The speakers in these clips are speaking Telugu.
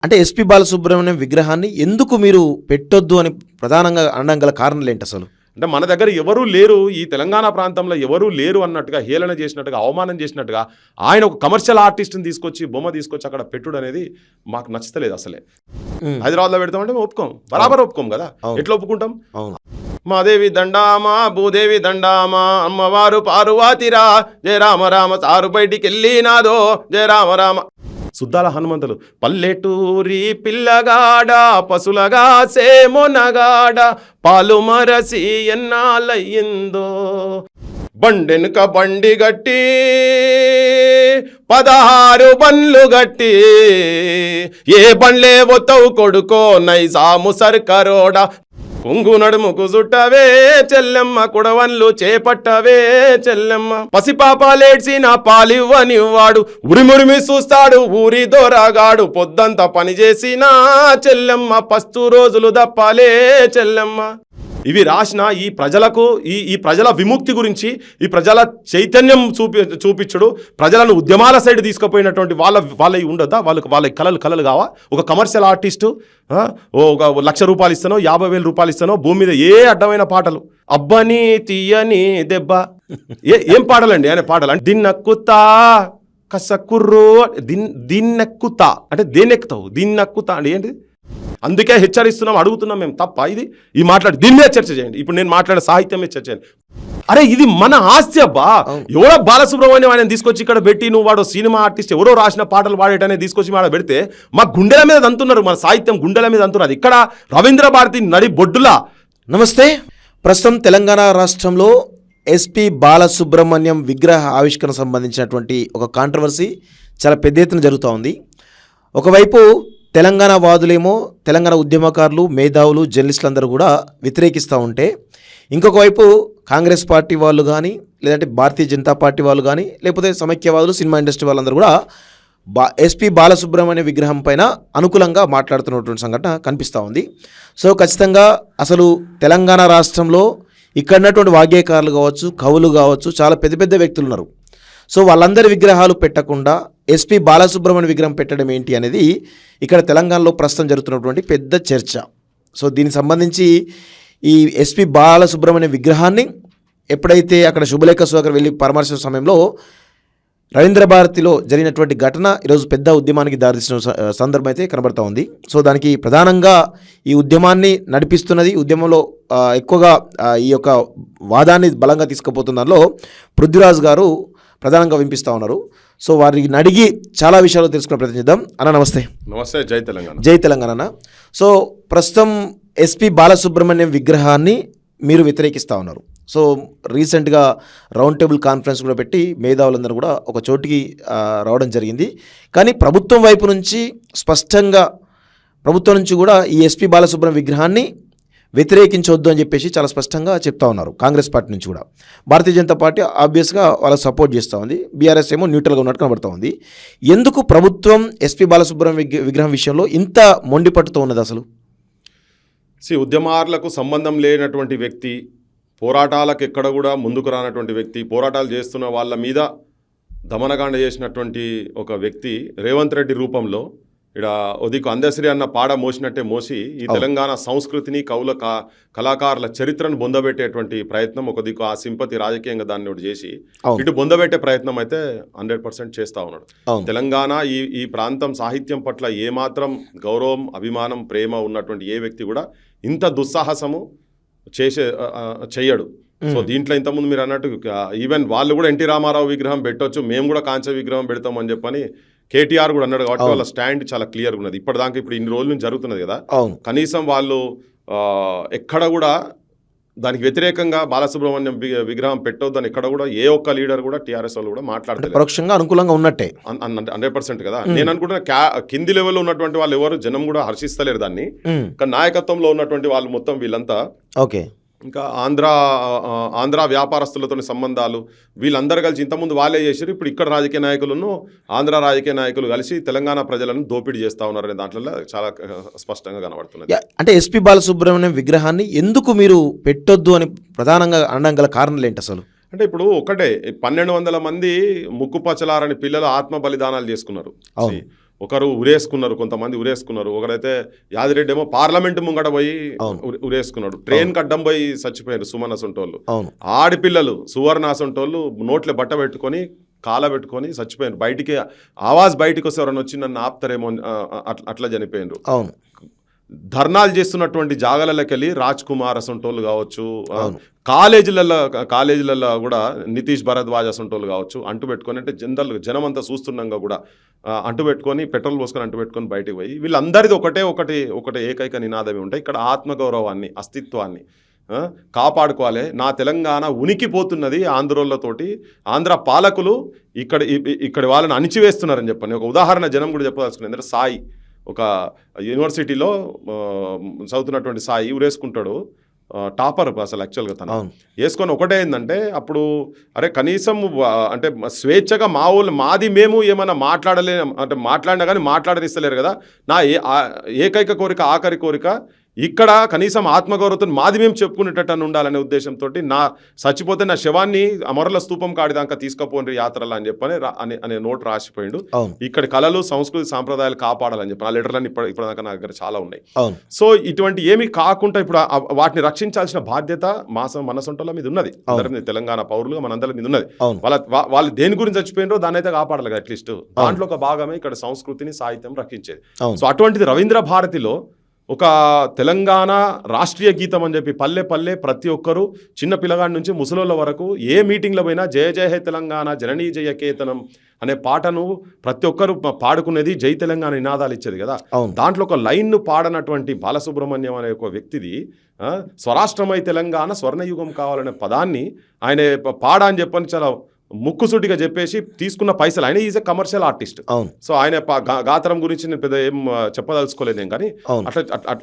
అంటే ఎస్పి బాలసుబ్రహ్మణ్యం విగ్రహాన్ని ఎందుకు మీరు పెట్టొద్దు అని ప్రధానంగా అనడం గల కారణాలు ఏంటి అసలు? అంటే మన దగ్గర ఎవరూ లేరు, ఈ తెలంగాణ ప్రాంతంలో ఎవరూ లేరు అన్నట్టుగా, హేళన చేసినట్టుగా, అవమానం చేసినట్టుగా ఆయన ఒక కమర్షియల్ ఆర్టిస్ట్ని తీసుకొచ్చి బొమ్మ తీసుకొచ్చి అక్కడ పెట్టుడు అనేది మాకు నచ్చలేదు అసలే. హైదరాబాద్లో పెడతామంటే మేము ఒప్పుకోం, బరాబర్ ఒప్పుకోం కదా, ఎట్లా ఒప్పుకుంటాం? మాదేవి దండామా భూదేవి దండామా అమ్మవారు పార్వతిరా జయ రామ రామ సారు బయటికి వెళ్ళినాదో జయ రామ రామ. సుద్దాల హనుమంతులు పల్లెటూరి పిల్లగాడ పశులగా సేమొనగాడ పాలు మరసి ఎన్నాలయ్యిందో బండెనుక బండి గట్టి 16 బండ్లు గట్టి ఏ బండ్లే ఒత్తవు కొడుకో నైజాము సర్కరోడా కొంగు నడుముకు చుట్టవే చెల్లెమ్మ కుడవన్లు చేపట్టవే చెల్లెమ్మ పసిపాపాలేడ్చిన పాలివ్వనివ్వాడు ఉరిమురిమి చూస్తాడు ఊరి దొరగాడు పొద్దంతా పని చేసిన చెల్లెమ్మ పస్తు రోజులు దప్పాలే చెల్లెమ్మ. ఇవి రాసిన ఈ ప్రజలకు ఈ ప్రజల విముక్తి గురించి, ఈ ప్రజల చైతన్యం చూపించడు, ప్రజలను ఉద్యమాల సైడ్ తీసుకుపోయినటువంటి వాళ్ళవి ఉండొద్దా? వాళ్ళ కళలు కావా? ఒక కమర్షియల్ ఆర్టిస్టు ఒక ₹1,00,000 ఇస్తానో 50,000 రూపాయలు ఇస్తానో భూమి మీద ఏ అడ్డమైన పాటలు, అబ్బని తీయని దెబ్బ, ఏం పాటలండి ఆయన పాటలు? అంటే దిన్నక్కుతా కసకుర్రు, దిన్నెక్కుతా అంటే దేన్నెక్కుతావు, దిన్నక్కుతా అంటే ఏంటి? అందుకే హెచ్చరిస్తున్నాం, అడుగుతున్నాం మేము, తప్ప ఇది? ఈ మాట్లాడి దీని మీద చర్చ చేయండి. ఇప్పుడు నేను మాట్లాడే సాహిత్యం మీద చర్చ చేయండి. అరే ఇది మన ఆస్తి అబ్బా. ఎవరో బాలసుబ్రహ్మణ్యం ఆయన తీసుకొచ్చి ఇక్కడ పెట్టి నువ్వు వాడు సినిమా ఆర్టిస్ట్ ఎవరో రాసిన పాటలు పాడేటనే తీసుకొచ్చి మాడ పెడితే మా గుండెల మీద అంటున్నారు, మన సాహిత్యం గుండెల మీద అంటున్నారు. ఇక్కడ రవీంద్ర భారతి నడి బొడ్డులా. నమస్తే. ప్రస్తుతం తెలంగాణ రాష్ట్రంలో ఎస్పి బాలసుబ్రహ్మణ్యం విగ్రహ ఆవిష్కరణ సంబంధించినటువంటి ఒక కాంట్రవర్సీ చాలా పెద్ద ఎత్తున జరుగుతూ ఉంది. ఒకవైపు తెలంగాణ వాదులేమో, తెలంగాణ ఉద్యమకారులు, మేధావులు, జర్నలిస్టులు అందరూ కూడా వ్యతిరేకిస్తూ ఉంటే, ఇంకొక వైపు కాంగ్రెస్ పార్టీ వాళ్ళు కానీ, లేదంటే భారతీయ జనతా పార్టీ వాళ్ళు కానీ, లేకపోతే సమైక్యవాదులు, సినిమా ఇండస్ట్రీ వాళ్ళందరూ కూడా ఎస్పి బాలసుబ్రహ్మణ్యం విగ్రహం పైన అనుకూలంగా మాట్లాడుతున్నటువంటి సంఘటన కనిపిస్తూ ఉంది. సో ఖచ్చితంగా అసలు తెలంగాణ రాష్ట్రంలో ఇక్కడ ఉన్నటువంటి వాగ్గేయకారులు కావచ్చు, కవులు కావచ్చు, చాలా పెద్ద పెద్ద వ్యక్తులు ఉన్నారు. సో వాళ్ళందరి విగ్రహాలు పెట్టకుండా ఎస్పి బాలసుబ్రహ్మణ్యం విగ్రహం పెట్టడం ఏంటి అనేది ఇక్కడ తెలంగాణలో ప్రస్తుతం జరుగుతున్నటువంటి పెద్ద చర్చ. సో దీనికి సంబంధించి ఈ ఎస్పి బాలసుబ్రహ్మణ్యం విగ్రహాన్ని ఎప్పుడైతే అక్కడ శుభలేఖ సుధాకర్ వెళ్ళి పరామర్శించిన సమయంలో రవీంద్ర భారతిలో జరిగినటువంటి ఘటన ఈరోజు పెద్ద ఉద్యమానికి దారితీసిన సందర్భం అయితే కనబడుతూ ఉంది. సో దానికి ప్రధానంగా ఈ ఉద్యమాన్ని నడిపిస్తున్నది, ఉద్యమంలో ఎక్కువగా ఈ యొక్క వాదాన్ని బలంగా తీసుకుపోతున్న దానిలో పృథ్వీరాజ్ గారు ప్రధానంగా వినిపిస్తూ ఉన్నారు. సో వారిని అడిగి చాలా విషయాలు తెలుసుకునే ప్రయత్నం చేద్దాం. అన్న నమస్తే. నమస్తే. జై తెలంగాణ. జై తెలంగాణ అన్న. సో ప్రస్తుతం ఎస్పి బాలసుబ్రహ్మణ్యం విగ్రహాన్ని మీరు వ్యతిరేకిస్తూ ఉన్నారు. సో రీసెంట్గా రౌండ్ టేబుల్ కాన్ఫరెన్స్ కూడా పెట్టి మేధావులందరూ కూడా ఒక చోటికి రావడం జరిగింది. కానీ ప్రభుత్వం వైపు నుంచి స్పష్టంగా ప్రభుత్వం నుంచి కూడా ఈ ఎస్పి బాలసుబ్రహ్మణ్యం విగ్రహాన్ని వ్యతిరేకించవద్దు అని చెప్పేసి చాలా స్పష్టంగా చెప్తా ఉన్నారు. కాంగ్రెస్ పార్టీ నుంచి కూడా. భారతీయ జనతా పార్టీ ఆబ్వియస్గా వాళ్ళకి సపోర్ట్ చేస్తూ ఉంది, బీఆర్ఎస్ ఏమో న్యూట్రల్గా ఉన్నట్టు కనబడుతూ ఉంది. ఎందుకు ప్రభుత్వం ఎస్పి బాలసుబ్రహ్మణ్యం విగ్రహం విషయంలో ఇంత మొండి పట్టుతూ ఉన్నది అసలు? ఉద్యమాలకు సంబంధం లేనటువంటి వ్యక్తి, పోరాటాలకు ఎక్కడ కూడా ముందుకు రానటువంటి వ్యక్తి, పోరాటాలు చేస్తున్న వాళ్ళ మీద దమనకాండ చేసినటువంటి ఒక వ్యక్తి రేవంత్ రెడ్డి రూపంలో ఇక్కడ ఒదికు అందశ్రీ అన్న పాడ మోసినట్టే మోసి ఈ తెలంగాణ సంస్కృతిని, కవుల కళాకారుల చరిత్రను బొందబెట్టేటువంటి ప్రయత్నం, ఒక దిక్కు ఆ సింపతి రాజకీయంగా దాన్ని ఒకటి చేసి ఇటు బొందబెట్టే ప్రయత్నం అయితే 100% చేస్తూ ఉన్నాడు. తెలంగాణ ఈ ప్రాంతం సాహిత్యం పట్ల ఏమాత్రం గౌరవం, అభిమానం, ప్రేమ ఉన్నటువంటి ఏ వ్యక్తి కూడా ఇంత దుస్సాహసము చెయ్యడు. సో దీంట్లో ఇంతకుముందు మీరు అన్నట్టు ఈవెన్ వాళ్ళు కూడా ఎన్టీ రామారావు విగ్రహం పెట్టొచ్చు, మేము కూడా కాంచ విగ్రహం పెడతామని చెప్పని కేటీఆర్ కూడా అన్నాడు. కాబట్టి వాళ్ళ స్టాండ్ చాలా క్లియర్గా ఉన్నది. ఇప్పటిదాకా ఇప్పుడు ఇన్ని రోజుల నుంచి జరుగుతున్నది కదా, కనీసం వాళ్ళు ఎక్కడ కూడా దానికి వ్యతిరేకంగా బాలసుబ్రహ్మణ్యం విగ్రహం పెట్టొద్దని ఎక్కడ కూడా ఏ ఒక్క లీడర్ కూడా టీఆర్ఎస్ వాళ్ళు కూడా మాట్లాడతారు. పరోక్షంగా అనుకూలంగా ఉన్నట్టే 100% కదా. నేను అనుకుంటున్నా కింది లెవెల్లో ఉన్నటువంటి వాళ్ళు ఎవరు జనం కూడా హర్షిస్తలేరు దాన్ని. కానీ నాయకత్వంలో ఉన్నటువంటి వాళ్ళు మొత్తం వీళ్ళంతా ఓకే, ఇంకా ఆంధ్ర వ్యాపారస్తులతో సంబంధాలు వీళ్ళందరూ కలిసి ఇంతకుముందు వాళ్ళే చేశారు. ఇప్పుడు ఇక్కడ రాజకీయ నాయకులను, ఆంధ్ర రాజకీయ నాయకులు కలిసి తెలంగాణ ప్రజలను దోపిడీ చేస్తూ ఉన్నారనే దాంట్లో చాలా స్పష్టంగా కనబడుతున్నది. అంటే ఎస్పి బాలసుబ్రహ్మణ్యం విగ్రహాన్ని ఎందుకు మీరు పెట్టొద్దు అని ప్రధానంగా అనడం గల కారణాలు ఏంటి అసలు? అంటే ఇప్పుడు ఒకటే 1200 మంది ముక్కుపచ్చలారని పిల్లలు ఆత్మ బలిదానాలు చేసుకున్నారు. ఒకరు ఉరేసుకున్నారు, కొంతమంది ఉరేసుకున్నారు. ఒకరైతే యాదిరెడ్డి ఏమో పార్లమెంట్ ముంగడ పోయి ఉరేసుకున్నాడు. ట్రైన్ కడ్డం పోయి చచ్చిపోయారు సుమన్ అసంటోళ్ళు. ఆడపిల్లలు సువర్ణ అసంటోళ్ళు నోట్లో బట్ట పెట్టుకొని కాల పెట్టుకొని చచ్చిపోయారు. బయటికి ఆవాజ్ బయటికి వస్తే ఎవరైనా వచ్చి నన్ను ఆపుతారేమో అట్లా చనిపోయారు. ధర్నాలు చేస్తున్నటువంటి జాగాలకి వెళ్ళి రాజ్ కుమార్ అసంటోళ్ళు కావచ్చు, కాలేజీలలో కూడా నితీష్ భరద్వాజ్ అసంటోళ్ళు కావచ్చు, అంటు పెట్టుకొని అంటే జనం అంతా చూస్తుండగా కూడా అంటు పెట్టుకొని పెట్రోల్ పోసుకొని అంటు పెట్టుకొని బయటికి పోయి వీళ్ళందరిది ఒకటే ఏకైక నినాదమే ఉంటాయి. ఇక్కడ ఆత్మగౌరవాన్ని, అస్తిత్వాన్ని కాపాడుకోవాలి. నా తెలంగాణ ఉనికిపోతున్నది ఆంధ్రోళ్ళతోటి, ఆంధ్ర పాలకులు ఇక్కడ వాళ్ళని అణిచివేస్తున్నారని చెప్పని ఒక ఉదాహరణ జనం కూడా చెప్పదలుచుకున్నారు. ఎందుకంటే సాయి ఒక యూనివర్సిటీలో చదువుతున్నటువంటి సాయి ఉరేసుకుంటాడు, టాపర్ అసలు యాక్చువల్గా తను వేసుకొని. ఒకటే ఏంటంటే అప్పుడు అరే కనీసం అంటే స్వేచ్ఛగా మాది మేము ఏమైనా అంటే మాట్లాడినా కానీ మాట్లాడనిస్తలేరు కదా. నా ఏకైక కోరిక, ఆఖరి కోరిక ఇక్కడ కనీసం ఆత్మగౌరవంతో మాది మేము చెప్పుకునేటట్టు ఉండాలనే ఉద్దేశంతో చచ్చిపోతే నా శవాన్ని అమరుల స్తూపం కాడిదాకా తీసుకుపోండి యాత్రలు అని చెప్పని అనే నోట్ రాసిపోయిండు. ఇక్కడ కళలు, సంస్కృతి, సాంప్రదాయాలు కాపాడాలని చెప్పి ఆ లెటర్లన్నీ ఇప్పటిదాకా నా దగ్గర చాలా ఉన్నాయి. సో ఇటువంటి ఏమి కాకుండా ఇప్పుడు వాటిని రక్షించాల్సిన బాధ్యత మన సొంటల మీద ఉన్నది. అందరి మీద, తెలంగాణ పౌరులుగా మనందరి మీద ఉన్నది. వాళ్ళు దేని గురించి చచ్చిపోయినరో దాన్ని అయితే కాపాడాలి అట్లీస్ట్. దాంట్లో ఒక భాగమే ఇక్కడ సంస్కృతిని, సాహిత్యం రక్షించేది. సో అటువంటిది రవీంద్ర భారతిలో ఒక తెలంగాణ రాష్ట్రీయ గీతం అని చెప్పి పల్లె పల్లె ప్రతి ఒక్కరు చిన్న పిల్లగాడి నుంచి ముసలోళ్ళ వరకు ఏ మీటింగ్లో పోయినా జయ జయ హే తెలంగాణ, జననీ జయ కేతనం అనే పాటను ప్రతి ఒక్కరు పాడుకునేది, జై తెలంగాణ నినాదాలు ఇచ్చేది కదా. దాంట్లో ఒక లైన్ను పాడనటువంటి బాలసుబ్రహ్మణ్యం అనే ఒక వ్యక్తిది స్వరాష్ట్రమై తెలంగాణ స్వర్ణయుగం కావాలనే పదాన్ని ఆయన పాడ అని చెప్పని చాలా ముక్కుసూటిగా చెప్పేసి తీసుకున్న పైసలు. ఆయన is a commercial artist. So ఆయన గాత్రం గురించి నేను పెద్ద ఏం చెప్పదలుచుకోలేదు కానీ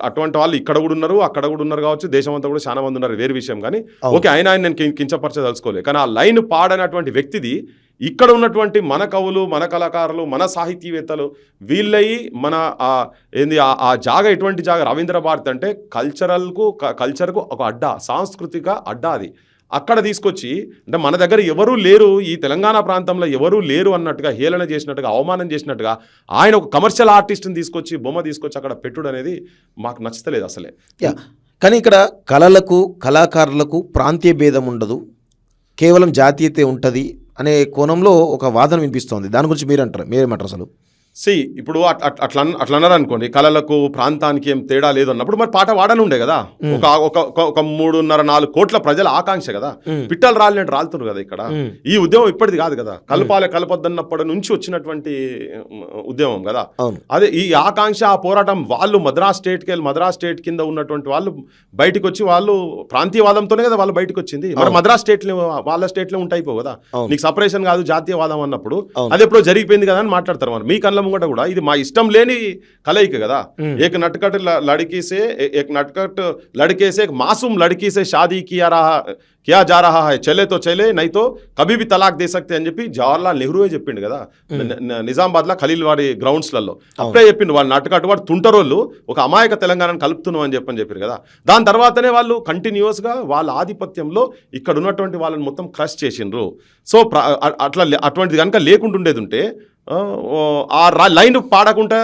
అటువంటి వాళ్ళు ఇక్కడ కూడా ఉన్నారు, అక్కడ కూడా ఉన్నారు కావచ్చు, దేశం అంతా కూడా చాలా మంది ఉన్నారు, వేరే విషయం. కానీ ఓకే, ఆయన నేను కించపరచదలుచుకోలేదు. కానీ ఆ లైన్ పాడనటువంటి వ్యక్తిది ఇక్కడ ఉన్నటువంటి మన కవులు, మన కళాకారులు, మన సాహితీవేత్తలు వీళ్ళయి మన ఆ జాగా ఎటువంటి జాగా రవీంద్ర భారతి అంటే కల్చర్కు ఒక అడ్డా, సాంస్కృతిక అడ్డా. అది అక్కడ తీసుకొచ్చి అంటే మన దగ్గర ఎవరూ లేరు, ఈ తెలంగాణ ప్రాంతంలో ఎవరూ లేరు అన్నట్టుగా హేళన చేసినట్టుగా, అవమానం చేసినట్టుగా ఆయన ఒక కమర్షియల్ ఆర్టిస్ట్ని తీసుకొచ్చి, బొమ్మ తీసుకొచ్చి అక్కడ పెట్టుడు అనేది మాకు నచ్చలేదు అసలే. కానీ ఇక్కడ కళలకు, కళాకారులకు ప్రాంతీయ భేదం ఉండదు, కేవలం జాతీయతే ఉంటుంది అనే కోణంలో ఒక వాదన వినిపిస్తోంది. దాని గురించి మీరేమంటారు అసలు? ఇప్పుడు అట్లా అన్నారు అనుకోండి, కళలకు ప్రాంతానికి ఏం తేడా లేదు అన్నప్పుడు మరి పాట వాడని ఉండే కదా. ఒక 3.5-4 కోట్ల ప్రజల ఆకాంక్ష కదా. పిట్టలు రాలినట్టు రాలుతున్నారు కదా. ఇక్కడ ఈ ఉద్యమం ఇప్పటిది కాదు కదా, కలపొద్దన్నప్పటి నుంచి వచ్చినటువంటి ఉద్యమం కదా. అదే ఈ ఆకాంక్ష, ఆ పోరాటం వాళ్ళు మద్రాస్ స్టేట్ కింద ఉన్నటువంటి వాళ్ళు బయటకు వచ్చి వాళ్ళు ప్రాంతీయవాదంతోనే కదా వాళ్ళు బయటకు వచ్చింది. మరి మద్రాస్ వాళ్ళ స్టేట్లో ఉంటాయిపో కదా, నీకు సపరేషన్ కాదు జాతీయవాదం అన్నప్పుడు అది ఎప్పుడో జరిగిపోయింది కదా అని మాట్లాడతారు. మరి మీ కళ్ళ ముంగట కూడా ఇది మా ఇష్టం లేని కలయిక కదా. ఏక్ నట్కట్ లड़की से एक नटकट लड़के से एक मासूम लड़की से शादी किया जा रहा है, चले तो चले नहीं तो कभी भी तलाक दे सकते అని చెప్పి జవహర్లాల్ నెహ్రూయే చెప్పిండు కదా. నిజామాబాద్లో ఖలీల్ వారి గ్రౌండ్స్లలో అప్పుడే చెప్పిండు, వాళ్ళు నటకట్ వాడు తుంటరోళ్ళు ఒక అమాయక తెలంగాణను కలుపుతున్నాం అని చెప్పారు కదా. దాని తర్వాతనే వాళ్ళు కంటిన్యూస్గా వాళ్ళ ఆధిపత్యంలో ఇక్కడ ఉన్నటువంటి వాళ్ళని మొత్తం క్రష్ చేసిండ్రు. సో అటువంటిది కనుక లేకుంటుండేది ఉంటే ఆ లైన్ పాడకుండా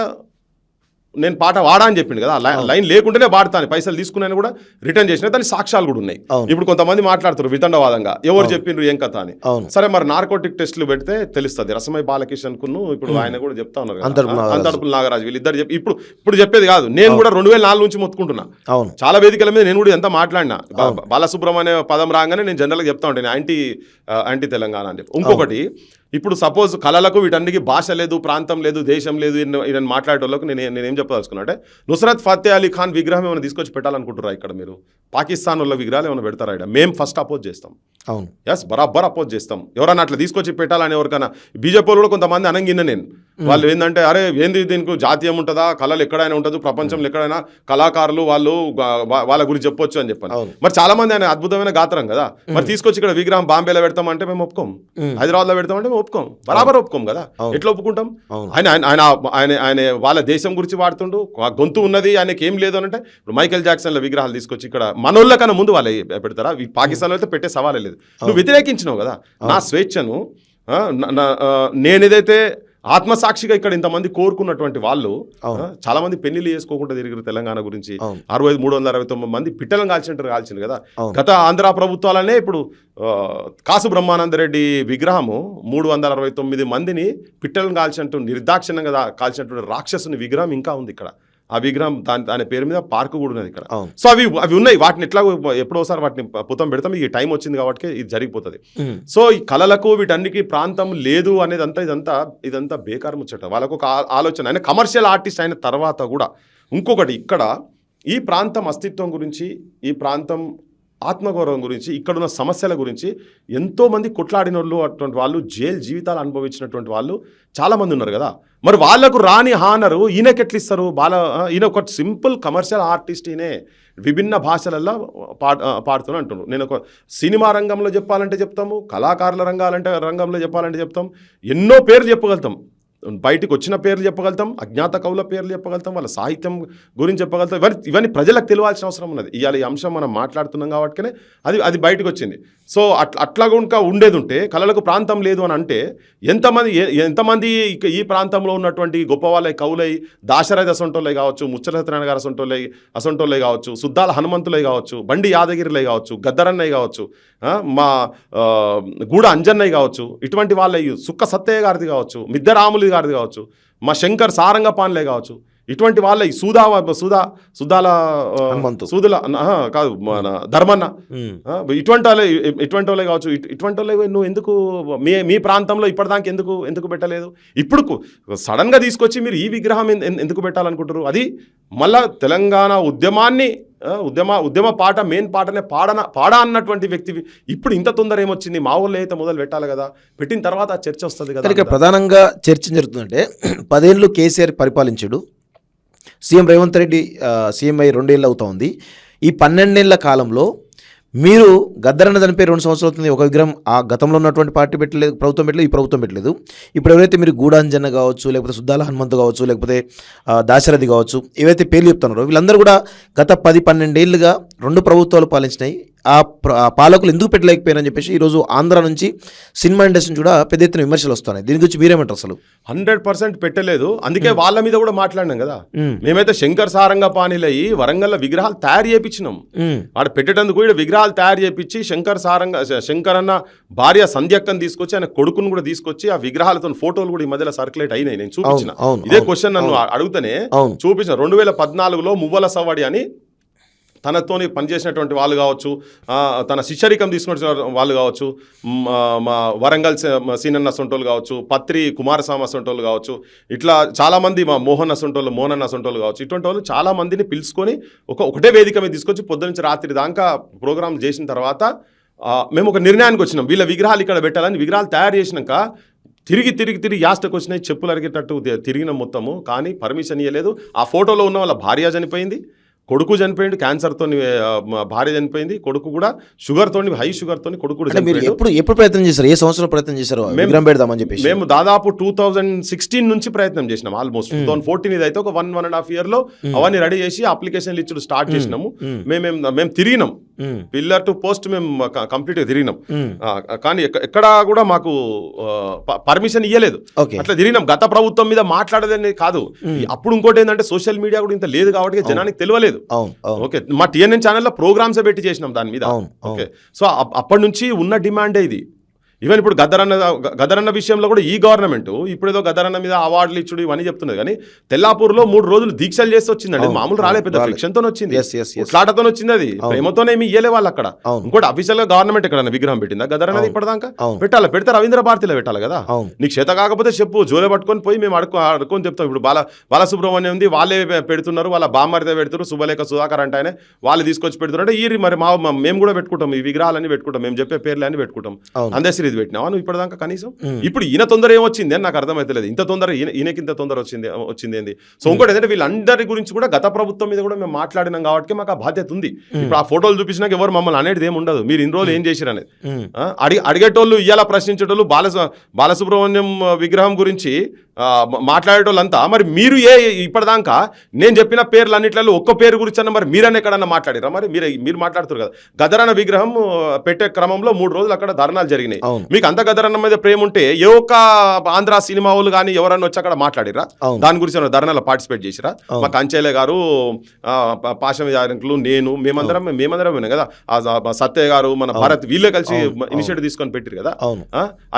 నేను పాట వాడా అని చెప్పిండు కదా. లైన్ లేకుంటేనే పాడతాను, పైసలు తీసుకున్నాను కూడా రిటర్న్ చేసిన దాని సాక్ష్యాలు కూడా ఉన్నాయి. ఇప్పుడు కొంతమంది మాట్లాడుతారు వితండవాదంగా, ఎవరు చెప్పిండ్రు ఏం కథ అని. సరే, మరి నార్కోటిక్ టెస్టులు పెడితే తెలుస్తుంది. రసమై బాలకిషన్ కును ఇప్పుడు ఆయన కూడా చెప్తా ఉన్నారు, అంతర్పుల్ నాగరాజు వీళ్ళిద్దరు చెప్పి ఇప్పుడు చెప్పేది కాదు. నేను కూడా 2004 నుంచి మొత్తుకుంటున్నా చాలా వేదికల మీద. నేను కూడా ఎంత మాట్లాడినా బాలసుబ్రహ్మణ్య పదం రాగానే నేను జనరల్గా చెప్తా ఉంటాను యాంటీ తెలంగాణ అని చెప్పి. ఇంకొకటి, ఇప్పుడు సపోజ్ కళలకు వీటన్నిటికీ భాష లేదు, ప్రాంతం లేదు, దేశం లేదు ఇదని మాట్లాడేటోళ్ళకు నేనేం చెప్పదలుచుకున్నా అంటే, నుస్రత్ ఫతే అలీ ఖాన్ విగ్రహం ఏమైనా తీసుకొచ్చి పెట్టాలనుకుంటారా ఇక్కడ మీరు? పాకిస్తాన్ వాళ్ళ విగ్రహాలు ఏమైనా పెడతారా ఇక్కడ? మేము ఫస్ట్ అపోజ్ చేస్తాం. అవును, ఎస్, బరాబర్ అపోజ్ చేస్తాం. ఎవరైనా అట్లా తీసుకొచ్చి పెట్టాలని ఎవరికైనా. బీజేపీ కూడా కొంతమంది అనంగిన నేను వాళ్ళు ఏంటంటే, అరే ఏంది దీనికి జాతీయం ఉంటుందా, కళలు ఎక్కడైనా ఉంటుంది, ప్రపంచంలో ఎక్కడైనా కళాకారులు వాళ్ళ గురించి చెప్పొచ్చు అని చెప్పాను. మరి చాలా మంది ఆయన అద్భుతమైన గాత్రం కదా, మరి తీసుకొచ్చి ఇక్కడ విగ్రహం బాంబేలో పెడతామంటే మేము ఒప్పుకోం, హైదరాబాద్లో పెడతామంటే మేము ఒప్పుకోం, బరాబర్ ఒప్పుకోం కదా. ఎట్లా ఒప్పుకుంటాం? ఆయన వాళ్ళ దేశం గురించి వాడుతుండు, గొంతు ఉన్నది, ఆయనకి ఏం లేదు అని అంటే. ఇప్పుడు మైకేల్ జాక్సన్ల విగ్రహాలు తీసుకొచ్చి ఇక్కడ మనోళ్ళ కన్నా ముందు వాళ్ళు పెడతారా? పాకిస్తాన్లో అయితే పెట్టే సవాలే లేదు. నువ్వు వ్యతిరేకించినావు కదా నా స్వేచ్ఛను. నేనేదైతే ఆత్మసాక్షిగా ఇక్కడ ఇంతమంది కోరుకున్నటువంటి వాళ్ళు చాలా మంది పెళ్లిళ్ళు చేసుకోకుండా తిరిగారు తెలంగాణ గురించి. 369 మంది పిట్టలను కాల్చింది కదా. గత ఆంధ్ర ప్రభుత్వాలనే ఇప్పుడు కాసు బ్రహ్మానందరెడ్డి విగ్రహము 369 మందిని పిట్టలను కాల్చినట్టు నిర్దాక్షిణ్యంగా కాల్చినటువంటి రాక్షసుని విగ్రహం ఇంకా ఉంది ఇక్కడ. ఆ విగ్రహం దాని పేరు మీద పార్కు కూడా ఉన్నది ఇక్కడ. సో అవి ఉన్నాయి. వాటిని ఎట్లా ఎప్పుడోసారి వాటిని పుతం పెడతాం. ఈ టైం వచ్చింది కాబట్టి ఇది జరిగిపోతుంది. సో ఈ కళలకు వీటన్నికి ప్రాంతం లేదు అనేది ఇదంతా బేకారు ముచ్చట. వాళ్ళకు ఒక ఆలోచన. ఆయన కమర్షియల్ ఆర్టిస్ట్ అయిన తర్వాత కూడా ఇంకొకటి, ఇక్కడ ఈ ప్రాంతం అస్తిత్వం గురించి, ఈ ప్రాంతం ఆత్మగౌరవం గురించి, ఇక్కడున్న సమస్యల గురించి ఎంతోమంది కొట్లాడిన వాళ్ళు, అటువంటి వాళ్ళు జైలు జీవితాలు అనుభవించినటువంటి వాళ్ళు చాలామంది ఉన్నారు కదా. మరి వాళ్ళకు రాని హానరు ఈయనకి ఎట్లా ఇస్తారు? ఈయన ఒక సింపుల్ కమర్షియల్ ఆర్టిస్ట్, ఈయనే విభిన్న భాషలలో పాడుతూనే అంటున్నారు. నేను ఒక సినిమా రంగంలో చెప్పాలంటే చెప్తాము, కళాకారుల రంగంలో చెప్పాలంటే చెప్తాం, ఎన్నో పేర్లు చెప్పగలుగుతాం. బయటికి వచ్చిన పేర్లు చెప్పగలుగుతాం, అజ్ఞాత కవుల పేర్లు చెప్పగలుగుతాం, వాళ్ళ సాహిత్యం గురించి చెప్పగలుగుతాం. ఇవన్నీ ప్రజలకు తెలియాల్సిన అవసరం ఉన్నది. ఇవాళ ఈ అంశం మనం మాట్లాడుతున్నాం కాబట్టి అది బయటకు వచ్చింది. సో అట్లా ఇంకా ఉండేది ఉంటే, కళలకు ప్రాంతం లేదు అని అంటే ఎంతమంది ఈ ప్రాంతంలో ఉన్నటువంటి గొప్ప వాళ్ళ కవులై, దాశరథి అసొంటోళ్ళై కావచ్చు, ముచ్చట సత్యనారాయణ గారు అసొంటోళ్ళై కావచ్చు, సుద్దాల హనుమంతులై కావచ్చు, బండి యాదగిరిలై కావచ్చు, గద్దరన్నయ్య కావచ్చు, మా గూడ అంజన్నయ్య కావచ్చు, ఇటువంటి వాళ్ళ సుక్క సత్తయ్య గారిది కావచ్చు, మిద్దరాములు గారిది కావచ్చు, మా శంకర్ సారంగపాన్లే కావచ్చు, ఇటువంటి వాళ్ళ సుద్దాల కాదు మన ధర్మన్న, ఇటువంటి వాళ్ళే కావచ్చు. ఇటువంటి వాళ్ళే నువ్వు ఎందుకు మీ ప్రాంతంలో ఇప్పటిదాకా ఎందుకు పెట్టలేదు? ఇప్పుడు సడన్గా తీసుకొచ్చి మీరు ఈ విగ్రహం ఎందుకు పెట్టాలనుకుంటారు? అది మళ్ళా తెలంగాణ ఉద్యమ పాట, మెయిన్ పాటనే పాడా అన్నటువంటి వ్యక్తి ఇప్పుడు ఇంత తొందర ఏమొచ్చింది? మా ఊళ్ళో అయితే మొదలు పెట్టాలి కదా. పెట్టిన తర్వాత చర్చ వస్తుంది కదా. ఇక్కడ ప్రధానంగా చర్చ జరుగుతుందంటే 10 ఏళ్ళు కేసీఆర్ పరిపాలించాడు, సీఎం రేవంత్ రెడ్డి సీఎం అయ్యి 2 ఏళ్ళు అవుతా ఉంది. ఈ 12 ఏళ్ల కాలంలో మీరు గద్దరన్న చనిపోయి 2 సంవత్సరాలు అవుతుంది. ఒక విగ్రహం ఆ గతంలో ఉన్నటువంటి పార్టీ పెట్టలేదు, ప్రభుత్వం పెట్టలేదు, ఈ ప్రభుత్వం పెట్టలేదు. ఇప్పుడు ఎవరైతే మీరు గూడాంజన్న కావచ్చు, లేకపోతే సుద్దాల హనుమంతు కావచ్చు, లేకపోతే దాశరథి కావచ్చు, ఏవైతే పేర్లు చెప్తున్నారో వీళ్ళందరూ కూడా గత 10-12 ఏళ్ళుగా 2 ప్రభుత్వాలు పాలించినాయి. ఆ పాలకులు ఎందుకు పెట్టలేకపోయారని చెప్పేసి ఈరోజు ఆంధ్ర నుంచి సినిమా ఇండస్ట్రీ నుంచి కూడా పెద్ద ఎత్తున విమర్శలు వస్తున్నాయి. దీని గురించి మీరేమంటారు? అసలు 100% పెట్టలేదు. అందుకే వాళ్ళ మీద కూడా మాట్లాడినాం కదా. మేమైతే శంకర్ సారంగపాణిలయ్యి వరంగల్ విగ్రహాలు తయారు చేయించినాం. వాడు పెట్టేటందుకు కూడా విగ్రహాలు తయారు చేయించి శంకర్ అన్న భార్య సంధ్యక్కని తీసుకొచ్చి, ఆయన కొడుకును కూడా తీసుకొచ్చి ఆ విగ్రహాలతో ఫోటోలు కూడా ఈ మధ్యలో సర్క్యులేట్ అయినాయి. నేను చూపించిన ఇదే క్వశ్చన్ నన్ను అడుగుతానే చూపించిన. 2014లో మువ్వల సవ్వడి అని తనతోని పనిచేసినటువంటి వాళ్ళు కావచ్చు, తన శిష్యరికం తీసుకున్న వాళ్ళు కావచ్చు, మా వరంగల్ సీనన్న సొంటోళ్ళు కావచ్చు, పత్రి కుమారస్వామి సొంటోళ్ళు కావచ్చు, ఇట్లా చాలామంది మా మోహన్ సొంటోళ్ళు కావచ్చు, ఇటువంటి వాళ్ళు చాలామందిని పిలుచుకొని ఒకటే వేదిక మీద తీసుకొచ్చి పొద్దునుంచి రాత్రి దాకా ప్రోగ్రాం చేసిన తర్వాత మేము ఒక నిర్ణయానికి వచ్చినాం. వీళ్ళ విగ్రహాలు ఇక్కడ పెట్టాలని విగ్రహాలు తయారు చేసినాక తిరిగి యాస్టకు వచ్చినాయి, చెప్పులు అరిగేటట్టు తిరిగిన మొత్తము. కానీ పర్మిషన్ ఇవ్వలేదు. ఆ ఫోటోలో ఉన్న వాళ్ళ భార్య చనిపోయింది, కొడుకు చనిపోయింది, క్యాన్సర్తో భార్య చనిపోయింది, కొడుకు కూడా షుగర్తో, హై షుగర్తో కొడుకు కూడా చనిపోయింది. ఎప్పుడు ప్రయత్నం చేశారు? ఏ సంవత్సరం ప్రయత్నం చేశారు విగ్రహం పెడదామని చెప్పి? మేము దాదాపు 2016 నుంచి ప్రయత్నం చేసినాం. ఆల్మోస్ట్ 2014 ఇది అయితే ఒక 1.5 yearలో అవన్నీ రెడీ చేసి అప్లికేషన్లు ఇచ్చుడు స్టార్ట్ చేసినాము. మేము తిరిగినాం, పిల్లర్ టు పోస్ట్ మేము కంప్లీట్గా తిరిగినాం. కానీ ఎక్కడా కూడా మాకు పర్మిషన్ ఇవ్వలేదు. అట్లా తిరిగినాం. గత ప్రభుత్వం మీద మాట్లాడేదని కాదు. అప్పుడు ఇంకోటి ఏంటంటే సోషల్ మీడియా కూడా ఇంత లేదు కాబట్టి జనానికి తెలియలేదు. ఓకే, మా TNN ఛానల్లో ప్రోగ్రామ్స్ పెట్టి చేసినాం దాని మీద. ఓకే, సో అప్పటి నుంచి ఉన్న డిమాండే ఇది. ఈవెన్ ఇప్పుడు గద్దరన్న విషయంలో కూడా ఈ గవర్నమెంట్ ఇప్పుడేదో గద్దరన్న మీద అవార్డులు ఇచ్చుడు ఇవన్నీ చెప్తున్నది. కానీ తెల్లాపూర్లో 3 రోజులు దీక్షలు చేసి వచ్చిందండి. మామూలు రాలే, పెద్ద ఫిక్షన్తో వచ్చింది, ఫ్లాటతో వచ్చింది. అది ప్రేమతోనేమి ఇయ్యలే వాళ్ళు అక్కడ. ఇంకోటి అఫీషియల్ గా గవర్నమెంట్ ఎక్కడ విగ్రహం పెట్టిందా గద్దరన్నది? ఇప్పటిదాకా పెట్టాలి, పెడితే రవీంద్ర భారతిలో పెట్టాలి కదా. నీకు చేత కాకపోతే చెప్పు, జోలే పట్టుకొని పోయి మేము అడుక్కొని చెప్తాం. ఇప్పుడు బాలసుబ్రహ్మణ్యం ఉంది, వాళ్ళే పెడుతున్నారు, వాళ్ళ బామ్మరిదే పెడుతున్నారు, శుభలేఖ సుధాకర్ అంటే ఆయన వాళ్ళు తీసుకొచ్చి పెడుతున్నారు. ఈ మరి మేము కూడా పెట్టుకుంటాం, ఈ విగ్రహాలన్నీ పెట్టుకుంటాం, మేము చెప్పే పేర్లు అన్ని పెట్టుకుంటాం. అందశ్రీ పెట్టినావా నువ్వు ఇప్పటిదాకా కనీసం? ఇప్పుడు ఈయన తొందర ఏమొచ్చింది అని నాకు అర్థమైతలేదు. ఇంత తొందర ఈయనకి ఇంత తొందర వచ్చింది ఏంది? సో ఇంకోటి ఏంటంటే వీళ్ళందరి గురించి కూడా గత ప్రభుత్వం మీద కూడా మేము మాట్లాడినాం కాబట్టి మాకు ఆ బాధ్యత ఉంది. ఇప్పుడు ఆ ఫోటోలు చూపించినాక ఎవరు మమ్మల్ని అనేది ఏమి ఉండదు, మీరు ఇన్ని రోజులు ఏం చేశారు అనేది. అడిగేటోళ్ళు ఇయ్యాల ప్రశ్నించేటోళ్ళు బాలసుబ్రహ్మణ్యం విగ్రహం గురించి మాట్లాడేటోళ్ళంతా మరి మీరు ఇప్పటిదాకా నేను చెప్పిన పేర్లు అన్నిట్లలో ఒక్క పేరు గురించి అన్న మరి మీరన్నా ఎక్కడన్నా మాట్లాడారా? మరి మీరు మాట్లాడుతారు కదా. గదరన్న విగ్రహం పెట్టే క్రమంలో 3 రోజులు అక్కడ ధర్నాలు జరిగినాయి. మీకు అంత గదరన్న మీద ప్రేమ ఉంటే ఏ ఒక్క ఆంధ్ర సినిమా వాళ్ళు కానీ ఎవరన్నా వచ్చి అక్కడ మాట్లాడిరా? దాని గురించి ధర్నాలో పార్టిసిపేట్ చేసిరా? మా కంచెలే గారు, పాశంకులు, నేను మేమందరం విన్నాం కదా. సత్య గారు, మన భారత్ వీళ్ళే కలిసి ఇనిషియేటివ్ తీసుకొని పెట్టారు కదా.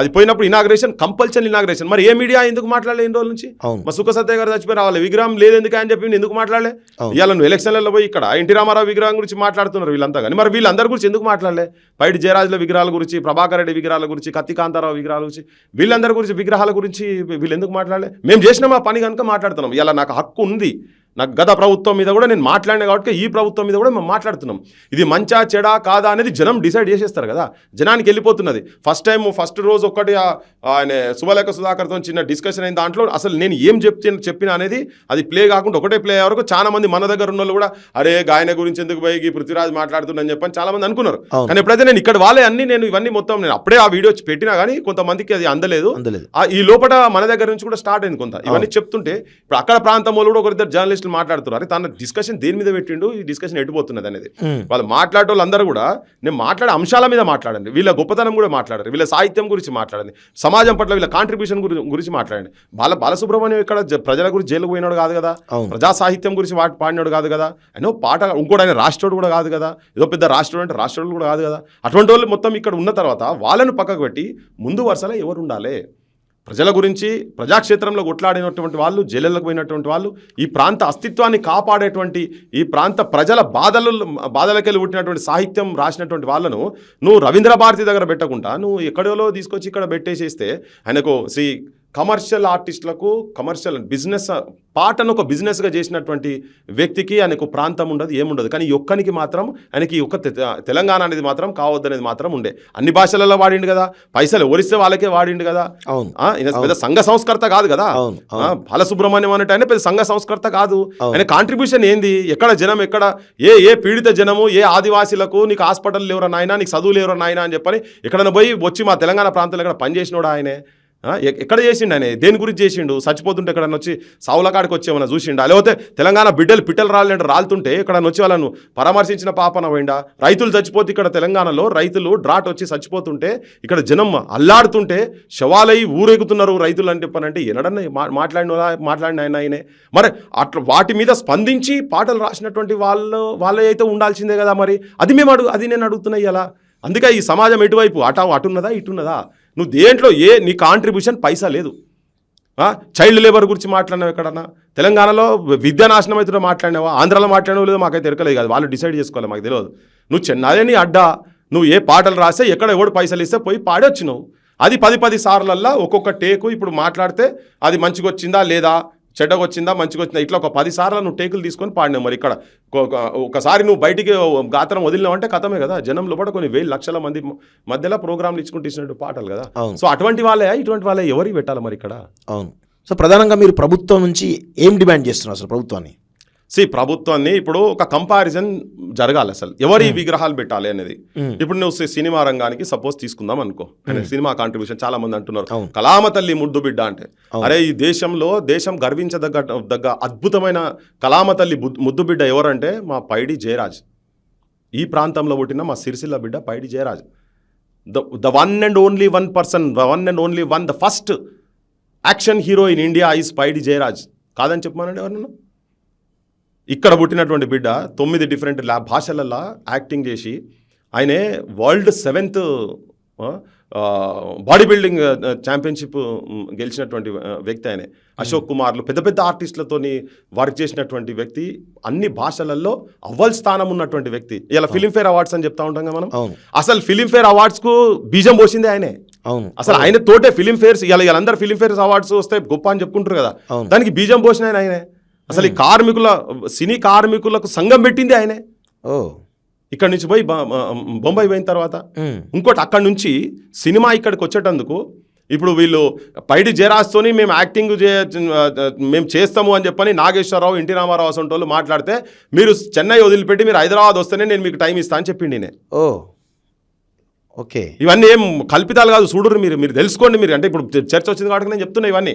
అది పోయినప్పుడు ఇనాగ్రేషన్ కంపల్సరీ ఇనాగ్రేషన్. మరి ఏ మీడియా ఎందుకు మాట్లాడలే ఎన్ని రోజుల నుంచి? మా సుఖ సత్య గారు చచ్చిపోయి రావాలి, విగ్రహం లేదు ఎందుకు అని చెప్పి ఎందుకు మాట్లాడలే? ఇవాళ నువ్వు ఎలక్షన్లలో పోయి ఇక్కడ ఎన్టీ రామారావు విగ్రహం గురించి మాట్లాడుతున్నారు వీళ్ళంతా, కానీ మరి వీళ్ళందరి గురించి ఎందుకు మాట్లాడలే? పైడి జయరాజుల విగ్రహాల గురించి, ప్రభాకర్ రెడ్డి విగ్రహాల గురించి, కత్తి కాంతారావు విగ్రహాల గురించి, వీళ్ళందరి గురించి విగ్రహాల గురించి వీళ్ళు ఎందుకు మాట్లాడలే? మేము చేసిన మా పని కనుక మాట్లాడుతున్నాం. ఇలా నాకు హక్కు ఉంది, నాకు గత ప్రభుత్వం మీద కూడా నేను మాట్లాడినా కాబట్టి ఈ ప్రభుత్వం మీద కూడా మేము మాట్లాడుతున్నాం. ఇది మంచా చెడా కాదా అనేది జనం డిసైడ్ చేసేస్తారు కదా. జనానికి వెళ్ళిపోతున్నది. ఫస్ట్ రోజు ఒక్కటి ఆయన శుభలేఖ సుధాకర్తో చిన్న డిస్కషన్ అయిన దాంట్లో అసలు నేను ఏం చెప్పిన అనేది అది ప్లే కాకుండా ఒకటే ప్లే అయ్యే వరకు చాలా మంది మన దగ్గర ఉన్న వాళ్ళు కూడా అరే గాయన గురించి ఎందుకు పోయి పృథ్వీరాజ్ మాట్లాడుతుందని చెప్పని చాలా మంది అనుకున్నారు. కానీ ఎప్పుడైతే నేను ఇక్కడ వాళ్ళే నేను ఇవన్నీ మొత్తం నేను అప్పుడే ఆ వీడియో పెట్టినా కానీ కొంతమందికి అది అందలేదు. ఈ లోపల మన దగ్గర నుంచి కూడా స్టార్ట్ అయింది కొంత. ఇవన్నీ చెప్తుంటే ఇప్పుడు అక్కడ ప్రాంతం వాళ్ళు కూడా ఒకరిద్దరు జర్నలిస్ట్ మాట్లాడుతున్నారు. తన డిస్కషన్ దేని మీద పెట్టిండు, ఈ డిస్కషన్ ఎటుపోతున్నది అనేది. వాళ్ళు మాట్లాడే వాళ్ళందరూ కూడా నేను మాట్లాడే అంశాల మీద మాట్లాడండి, వీళ్ళ గొప్పతనం కూడా మాట్లాడండి, వీళ్ళ సాహిత్యం గురించి మాట్లాడండి, సమాజం పట్ల వీళ్ళ కాంట్రిబ్యూషన్ గురించి మాట్లాడండి. బాలసుబ్రహ్మణ్యం ఇక్కడ ప్రజల గురించి జైలుకు పోయినాడు కాదు కదా, ప్రజా సాహిత్యం గురించి పాడినాడు కాదు కదా, ఆయన పాట ఇంకోటి ఆయన రాష్ట్రుడు కూడా కాదు కదా, ఏదో పెద్ద రాష్ట్రుడు అంటే రాష్ట్రుడు కూడా కాదు కదా. అటువంటి వాళ్ళు మొత్తం ఇక్కడ ఉన్న తర్వాత వాళ్ళను పక్కకు పెట్టి ముందు వరుసలో ఎవరు ఉండాలి? ప్రజల గురించి ప్రజాక్షేత్రంలో కొట్లాడినటువంటి వాళ్ళు, జైళ్ళకు పోయినటువంటి వాళ్ళు, ఈ ప్రాంత అస్తిత్వాన్ని కాపాడేటువంటి, ఈ ప్రాంత ప్రజల బాధలకెళ్ళి పుట్టినటువంటి సాహిత్యం రాసినటువంటి వాళ్ళను నువ్వు రవీంద్ర భారతి దగ్గర పెట్టకుండా నువ్వు ఎక్కడో తీసుకొచ్చి ఇక్కడ పెట్టేసేస్తే ఆయనకు కమర్షియల్ ఆర్టిస్టులకు కమర్షియల్ బిజినెస్ పాటను ఒక బిజినెస్గా చేసినటువంటి వ్యక్తికి ఆయనకు ప్రాంతం ఉండదు, ఏముండదు. కానీ ఒక్కనికి మాత్రం ఆయనకి ఒక్క తెలంగాణ అనేది మాత్రం కావద్దనేది మాత్రం ఉండే. అన్ని భాషలలో వాడిండు కదా, పైసలు ఎవరిస్తే వాళ్ళకే వాడిండు కదా. పెద్ద సంఘ సంస్కర్త కాదు కదా బాలసుబ్రహ్మణ్యం అన్నట్టు. ఆయన పెద్ద సంఘ సంస్కర్త కాదు. ఆయన కాంట్రిబ్యూషన్ ఏంది? ఎక్కడ జనం, ఎక్కడ ఏ పీడిత జనము, ఏ ఆదివాసీలకు నీకు హాస్పిటల్ లేవరా నాయన, నీకు చదువు లేవరా నాయన అని చెప్పని ఎక్కడైనా పోయి వచ్చి మా తెలంగాణ ప్రాంతంలో ఎక్కడ పనిచేసినోడా ఆయనే? ఎక్కడ చేసిండు ఆయన? దేని గురించి చేసిండు? చచ్చిపోతుంటే ఎక్కడన్నా వచ్చి సావుల కాడికి వచ్చేమన్నా చూసిండా? లేకపోతే తెలంగాణ పిట్టలు రాలుతుంటే ఎక్కడన్నా వచ్చి వాళ్ళను పరామర్శించిన పాపన పోయిండా? రైతులు చచ్చిపోతే ఇక్కడ తెలంగాణలో రైతులు డ్రాట్ వచ్చి చచ్చిపోతుంటే ఇక్కడ జనం అల్లాడుతుంటే శవాలై ఊరెగుతున్నారు రైతులు అని చెప్పనంటే ఎనడన్నా మాట్లాడిన ఆయనే. మరి అట్లా వాటి మీద స్పందించి పాటలు రాసినటువంటి వాళ్ళే అయితే ఉండాల్సిందే కదా. మరి అది నేను అడుగుతున్నా ఇలా. అందుకే ఈ సమాజం ఎటువైపు అటున్నదా ఇటున్నదా? నువ్వు దేంట్లో నీ కాంట్రిబ్యూషన్ పైసా లేదు. చైల్డ్ లేబర్ గురించి మాట్లాడినావు ఎక్కడన్నా? తెలంగాణలో విద్యా నాశనం అయితే మాట్లాడినావా? ఆంధ్రాలో మాట్లాడినావు లేదో మాకైతే ఎరకలేదు కాదు, వాళ్ళు డిసైడ్ చేసుకోవాలి, మాకు తెలియదు. నువ్వు చెన్నదే నీ అడ్డా, నువ్వు ఏ పాటలు రాస్తే ఎక్కడ ఎవడు పైసలు ఇస్తే పోయి పాడొచ్చినావు. అది 10 సార్లల్లా ఒక్కొక్క టేకు ఇప్పుడు మాట్లాడితే అది మంచిగా వచ్చిందా లేదా, చెడ్డగా వచ్చిందా మంచిగా వచ్చిందా, ఇట్లా ఒక 10 సార్లు నువ్వు టేకులు తీసుకొని పాడినావు. మరి ఇక్కడ ఒకసారి నువ్వు బయటికి గాత్రం వదిలినావంటే కథమే కదా. జనం లోపల కొన్ని వేల లక్షల మంది మధ్యలో ప్రోగ్రాంలు ఇచ్చుకుంటూ ఇచ్చినట్టు పాటలు కదా. సో అటువంటి వాళ్ళే ఇటువంటి వాళ్ళే ఎవరికి పెట్టాలి మరి ఇక్కడ? అవును. సో ప్రధానంగా మీరు ప్రభుత్వం నుంచి ఏం డిమాండ్ చేస్తున్నారు అసలు ప్రభుత్వాన్ని? ప్రభుత్వాన్ని ఇప్పుడు ఒక కంపారిజన్ జరగాలి, అసలు ఎవరి విగ్రహాలు పెట్టాలి అనేది. ఇప్పుడు నువ్వు సినిమా రంగానికి సపోజ్ తీసుకుందాం అనుకో, సినిమా కాంట్రిబ్యూషన్ చాలా మంది అంటున్నారు కళామ తల్లి ముద్దు బిడ్డ అంటే. అరే ఈ దేశం గర్వించదగ్గ అద్భుతమైన కళామ తల్లి ముద్దు బిడ్డ ఎవరంటే మా పైడి జయరాజ్. ఈ ప్రాంతంలో పుట్టిన మా సిరిసిల్ల బిడ్డ Paidi Jayaraj. The one and only one person, the first action hero in India is Paidi Jayaraj. కాదని చెప్పమానండి ఎవరన్నా? ఇక్కడ పుట్టినటువంటి బిడ్డ 9 డిఫరెంట్ భాషలలో యాక్టింగ్ చేసి ఆయనే world 7th body building championship గెలిచినటువంటి వ్యక్తి. ఆయనే అశోక్ కుమార్లు పెద్ద ఆర్టిస్టులతో వర్క్ చేసినటువంటి వ్యక్తి, అన్ని భాషలలో అవ్వల్ స్థానం ఉన్నటువంటి వ్యక్తి. ఇలా ఫిలింఫేర్ అవార్డ్స్ అని చెప్తా ఉంటాం కదా మనం. అసలు ఫిలింఫేర్ అవార్డ్స్కు బీజం పోసిందే ఆయనే. అసలు ఆయన తోటే ఫిలింఫేర్స్ వీళ్ళందరూ ఫిలింఫేర్ అవార్డ్స్ వస్తే గొప్ప అని చెప్పుకుంటారు కదా, దానికి బీజం పోసిన ఆయనే. అసలు ఈ సినీ కార్మికులకు సంఘం పెట్టింది ఆయనే. ఇక్కడ నుంచి పోయి బొంబాయి పోయిన తర్వాత ఇంకోటి అక్కడి నుంచి సినిమా ఇక్కడికి వచ్చేటందుకు ఇప్పుడు వీళ్ళు పైడి జయరాజ్తోని మేము యాక్టింగ్ మేము చేస్తాము అని చెప్పని నాగేశ్వరరావు, ఎన్టీ రామారావు అసంటి వాళ్ళు మాట్లాడితే మీరు చెన్నై వదిలిపెట్టి మీరు హైదరాబాద్ వస్తేనే నేను మీకు టైం ఇస్తా అని చెప్పిండి. ఓకే. ఇవన్నీ ఏం కల్పితాలు కాదు, చూడరు మీరు, మీరు తెలుసుకోండి. మీరు అంటే ఇప్పుడు చర్చ వచ్చింది కాబట్టి నేను చెప్తున్నా, ఇవన్నీ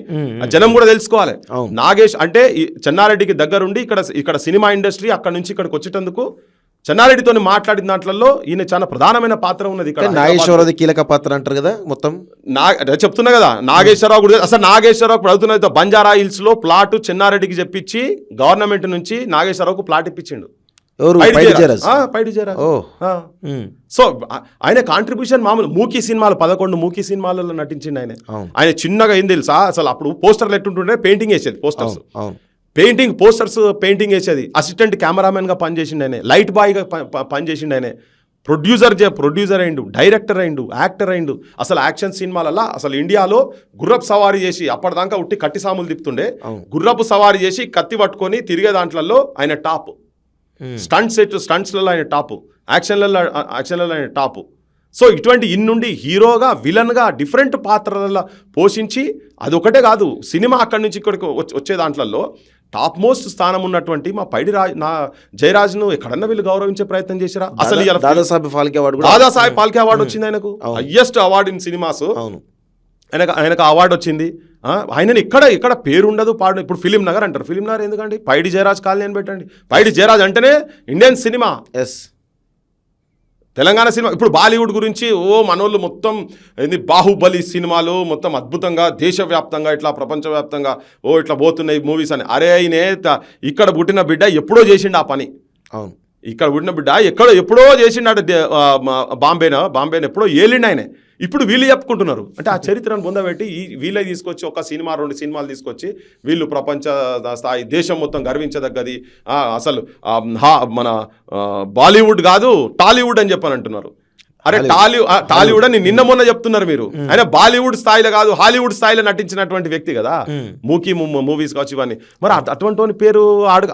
జనం కూడా తెలుసుకోవాలి. నాగేష్ అంటే చెన్నారెడ్డికి దగ్గరుండి ఇక్కడ సినిమా ఇండస్ట్రీ అక్కడ నుంచి ఇక్కడికి వచ్చేటందుకు చెన్నారెడ్డితో మాట్లాడిన దాంట్లో ఈయన చాలా ప్రధానమైన పాత్ర ఉన్నది. ఇక్కడ నాగేశ్వరరావు కీలక పాత్ర అంటారు కదా మొత్తం. చెప్తున్నా కదా, నాగేశ్వరరావు కూడా అసలు నాగేశ్వరరావు అడుగుతున్నది బంజారా హిల్స్ లో ప్లాట్ చెన్నారెడ్డికి చెప్పించి గవర్నమెంట్ నుంచి నాగేశ్వరరావుకు ప్లాట్ ఇప్పించిండు. పైడి జయరాజ్. సో ఆయన కాంట్రిబ్యూషన్ మామూలు. మూకీ సినిమాలు 11 మూకీ సినిమాలలో నటించిండు ఆయన. ఆయన చిన్నగా ఏం తెలుసా, అసలు అప్పుడు పోస్టర్లు ఎట్టుంటుండే, పెయింటింగ్ వేసేది పోస్టర్స్, పెయింటింగ్ వేసేది. అసిస్టెంట్ కెమెరామెన్ గా పనిచేసిండు ఆయన, లైట్ బాయ్ గా పనిచేసిండు ఆయన, ప్రొడ్యూసర్ అయిండు, డైరెక్టర్ అయిండు, యాక్టర్ అయిండు. అసలు యాక్షన్ సినిమాలలో అసలు ఇండియాలో గుర్రపు సవారీ చేసి అప్పటిదాకా ఉట్టి కట్టి సాములు తిప్పుతుండే, గుర్రపు సవారీ చేసి కత్తి పట్టుకొని తిరిగే దాంట్లలో ఆయన టాప్. స్టంట్స్లలో ఆయన టాపు, యాక్షన్లలో ఆయన టాపు. సో ఇటువంటి ఇన్నుండి హీరోగా విలన్గా డిఫరెంట్ పాత్రలలో పోషించి, అది ఒకటే కాదు సినిమా అక్కడి నుంచి ఇక్కడికి వచ్చే దాంట్లలో టాప్ మోస్ట్ స్థానం ఉన్నటువంటి మా జయరాజ్ను ఎక్కడన్నా వీళ్ళు గౌరవించే ప్రయత్నం చేశారా? అసలు దాదాసాహెబ్ ఫాల్కే అవార్డు వచ్చింది ఆయనకు, హైయెస్ట్ అవార్డు ఇన్ సినిమాస్. ఆయనకు అవార్డు వచ్చింది. ఆయనని ఇక్కడ పేరు ఉండదు పాడు. ఇప్పుడు ఫిలిం నగర్ అంటారు, ఫిలిం నగర్ ఎందుకండి? పైడి జయరాజ్ కాలనీ అని పెట్టండి. పైడి జయరాజ్ అంటేనే ఇండియన్ సినిమా, తెలంగాణ సినిమా. ఇప్పుడు బాలీవుడ్ గురించి మనోళ్ళు మొత్తం బాహుబలి సినిమాలు మొత్తం అద్భుతంగా దేశవ్యాప్తంగా ఇట్లా ప్రపంచవ్యాప్తంగా ఇట్లా పోతున్నాయి మూవీస్ అని. అరే ఆయనే ఇక్కడ పుట్టిన బిడ్డ ఎప్పుడో చేసిండు ఆ పని. అవును, ఇక్కడ పుట్టిన బిడ్డ ఎప్పుడో చేసిండు. బాంబేను ఎప్పుడో ఏలిండు ఆయన. ఇప్పుడు వీళ్ళు చెప్పుకుంటున్నారు అంటే ఆ చరిత్రను పొందబెట్టి వీళ్ళే తీసుకొచ్చి ఒక సినిమా 2 సినిమాలు తీసుకొచ్చి వీళ్ళు ప్రపంచ స్థాయి దేశం మొత్తం గర్వించదగ్గది అసలు మన బాలీవుడ్ కాదు టాలీవుడ్ అని చెప్పని అంటున్నారు. అరే టాలీవుడ్ అని నిన్న మొన్న చెప్తున్నారు మీరు. ఆయన బాలీవుడ్ స్థాయిలో కాదు హాలీవుడ్ స్థాయిలో నటించినటువంటి వ్యక్తి కదా, మూకీ మూవీస్ కావచ్చు ఇవన్నీ. మరి అటువంటి పేరు